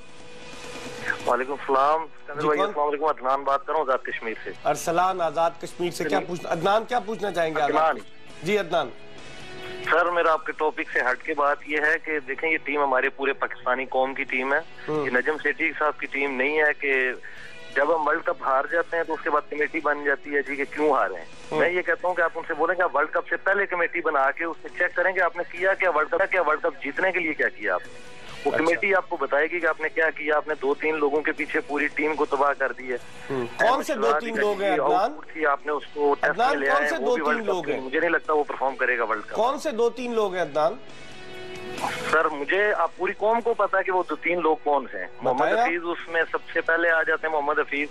वालेकुम सलाम। अदनान बात कर रहा हूँ आजाद कश्मीर से। अरसलान, आजाद कश्मीर से। क्या पूछना अदनान, क्या पूछना चाहेंगे? जी अदनान। सर, मेरा आपके टॉपिक से हट के बात यह है कि देखें, ये टीम हमारे पूरे पाकिस्तानी कौम की टीम है। ये नजम सेठी साहब की टीम नहीं है कि जब हम वर्ल्ड कप हार जाते हैं तो उसके बाद कमेटी बन जाती है जी कि क्यों हारे हैं। मैं ये कहता हूँ कि आप उनसे बोलेंगे वर्ल्ड कप से पहले कमेटी बना के उससे चेक करेंगे आपने किया क्या, वर्ल्ड कप जीतने के लिए क्या किया आपने। वो कमेटी आपको बताएगी कि आपने क्या किया। आपने 2-3 लोगों के पीछे पूरी टीम को तबाह कर दी है। कौन से 2-3 लोग हैं अदनान? आपने उसको टेस्ट में ले आए, वो भी वर्ल्ड कप में मुझे नहीं लगता वो परफॉर्म करेगा वर्ल्ड कप। कौन से 2-3 लोग हैं अदनान? सर, मुझे आप पूरी कौम को पता है कि वो 2-3 लोग कौन से हैं। मोहम्मद हफीज उसमें सबसे पहले आ जाते हैं। मोहम्मद हफीज,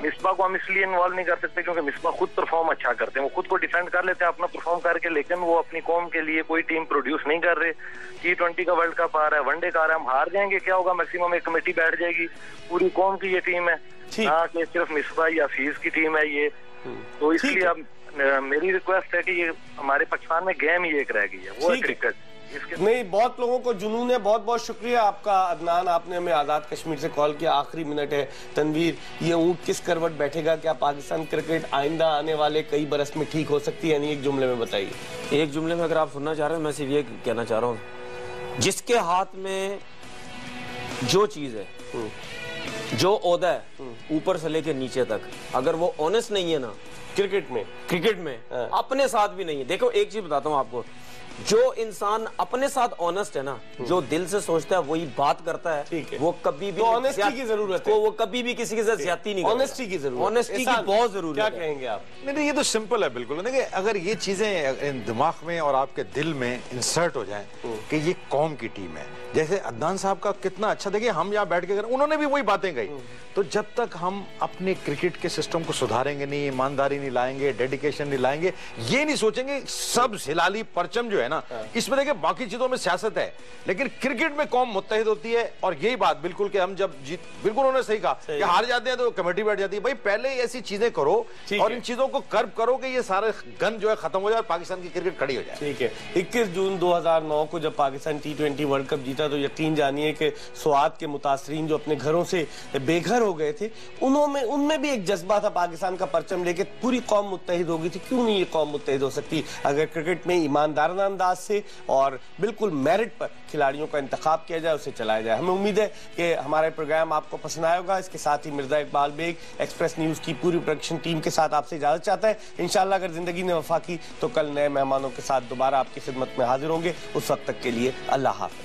मिसबा को हम इसलिए इन्वॉल्व नहीं कर सकते क्योंकि मिसबा खुद परफॉर्म अच्छा करते हैं, वो खुद को डिफेंड कर लेते हैं अपना परफॉर्म करके, लेकिन वो अपनी कौम के लिए कोई टीम प्रोड्यूस नहीं कर रहे। T20 का वर्ल्ड कप आ रहा है, वनडे का आ रहा है, हम हार जाएंगे, क्या होगा? मैक्सिमम एक कमेटी बैठ जाएगी, पूरी कौम की ये टीम है, हाँ कि सिर्फ मिसबा या हफीज की टीम है ये। तो इसलिए अब मेरी रिक्वेस्ट है कि ये हमारे पाकिस्तान में गेम ही एक रह गई है, वो है क्रिकेट। नहीं, बहुत लोगों को जुनून है। बहुत बहुत शुक्रिया आपका अदनान, आपने हमें आजाद कश्मीर से कॉल किया। आखिरी मिनट है। तनवीर, ये ऊंट किस करवट बैठेगा? क्या पाकिस्तान क्रिकेट आइंदा आने वाले कई बरस में ठीक हो सकती है? यानी एक जुमले में बताइए। एक जुमले में अगर आप सुनना चाह रहे हैं, मैं सिर्फ ये कहना चाह रहा हूँ, जिसके हाथ में जो चीज है, जो ओहदा है ऊपर से लेकर नीचे तक, अगर वो ऑनेस्ट नहीं है ना क्रिकेट में अपने साथ भी नहीं है। देखो, एक चीज बताता हूँ आपको, जो इंसान अपने साथ ऑनेस्ट है ना, जो दिल से सोचता है वही बात करता है, वो कभी भी ऑनेस्टी की जरूरत है, वो कभी भी किसी के साथ ज्यादती नहीं, ऑनेस्टी की जरूरत, ऑनेस्टी की बहुत जरूरत है। क्या कहेंगे आप? नहीं, ये तो सिंपल है बिल्कुल। देखिए, अगर ये चीजें दिमाग में और आपके दिल में इंसर्ट हो जाएं कि ये कौम की टीम है, जैसे अदनान साहब का कितना अच्छा, देखिए हम यहाँ बैठ के उन्होंने भी वही बातें कही, तो जब तक हम अपने क्रिकेट के सिस्टम को सुधारेंगे नहीं, ईमानदारी नहीं लाएंगे, डेडिकेशन नहीं लाएंगे, ये नहीं सोचेंगे सब हिलाली परचम जो है ना, इसमें देखिए बाकी चीजों में सियासत है, लेकिन क्रिकेट में कौम मुत्तहिद होती है। और यही बात बिल्कुल कि हम जब जीत, बिल्कुल उन्होंने सही कहा कि हार जाते हैं तो कमेटी बैठ जाती है। भाई पहले ऐसी चीजें करो और इन चीजों को कर्व करो कि ये सारे गन जो है खत्म हो जाए, पाकिस्तान की क्रिकेट खड़ी हो जाए। ठीक है। 21 जून 2009 को जब पाकिस्तान T20 वर्ल्ड कप जीता तो यकीन जानिए कि स्वात के मुतासरीन जो अपने घरों से बेघर हो गए थे, उनमें भी एक जज्बा था पाकिस्तान का परचम लेके पूरी कौम मुत्तहिद हो गई थी। क्यों नहीं ये कौम मुत्तहिद हो सकती अगर क्रिकेट में ईमानदाराना अंदाज से और बिल्कुल मेरिट पर खिलाड़ियों का इंतखाब किया जाए, उसे चलाया जाए। हमें उम्मीद है कि हमारा प्रोग्राम आपको पसंद आया होगा। इसके साथ ही मिर्जा इकबाल बेग एक्सप्रेस न्यूज की पूरी प्रोडक्शन टीम के साथ आपसे इजाजत चाहता है। इंशाल्लाह अगर जिंदगी ने वफा की तो कल नए मेहमानों के साथ दोबारा आपकी खिदमत में हाजिर होंगे। उस वक्त तक के लिए अल्लाह हाफ़िज़।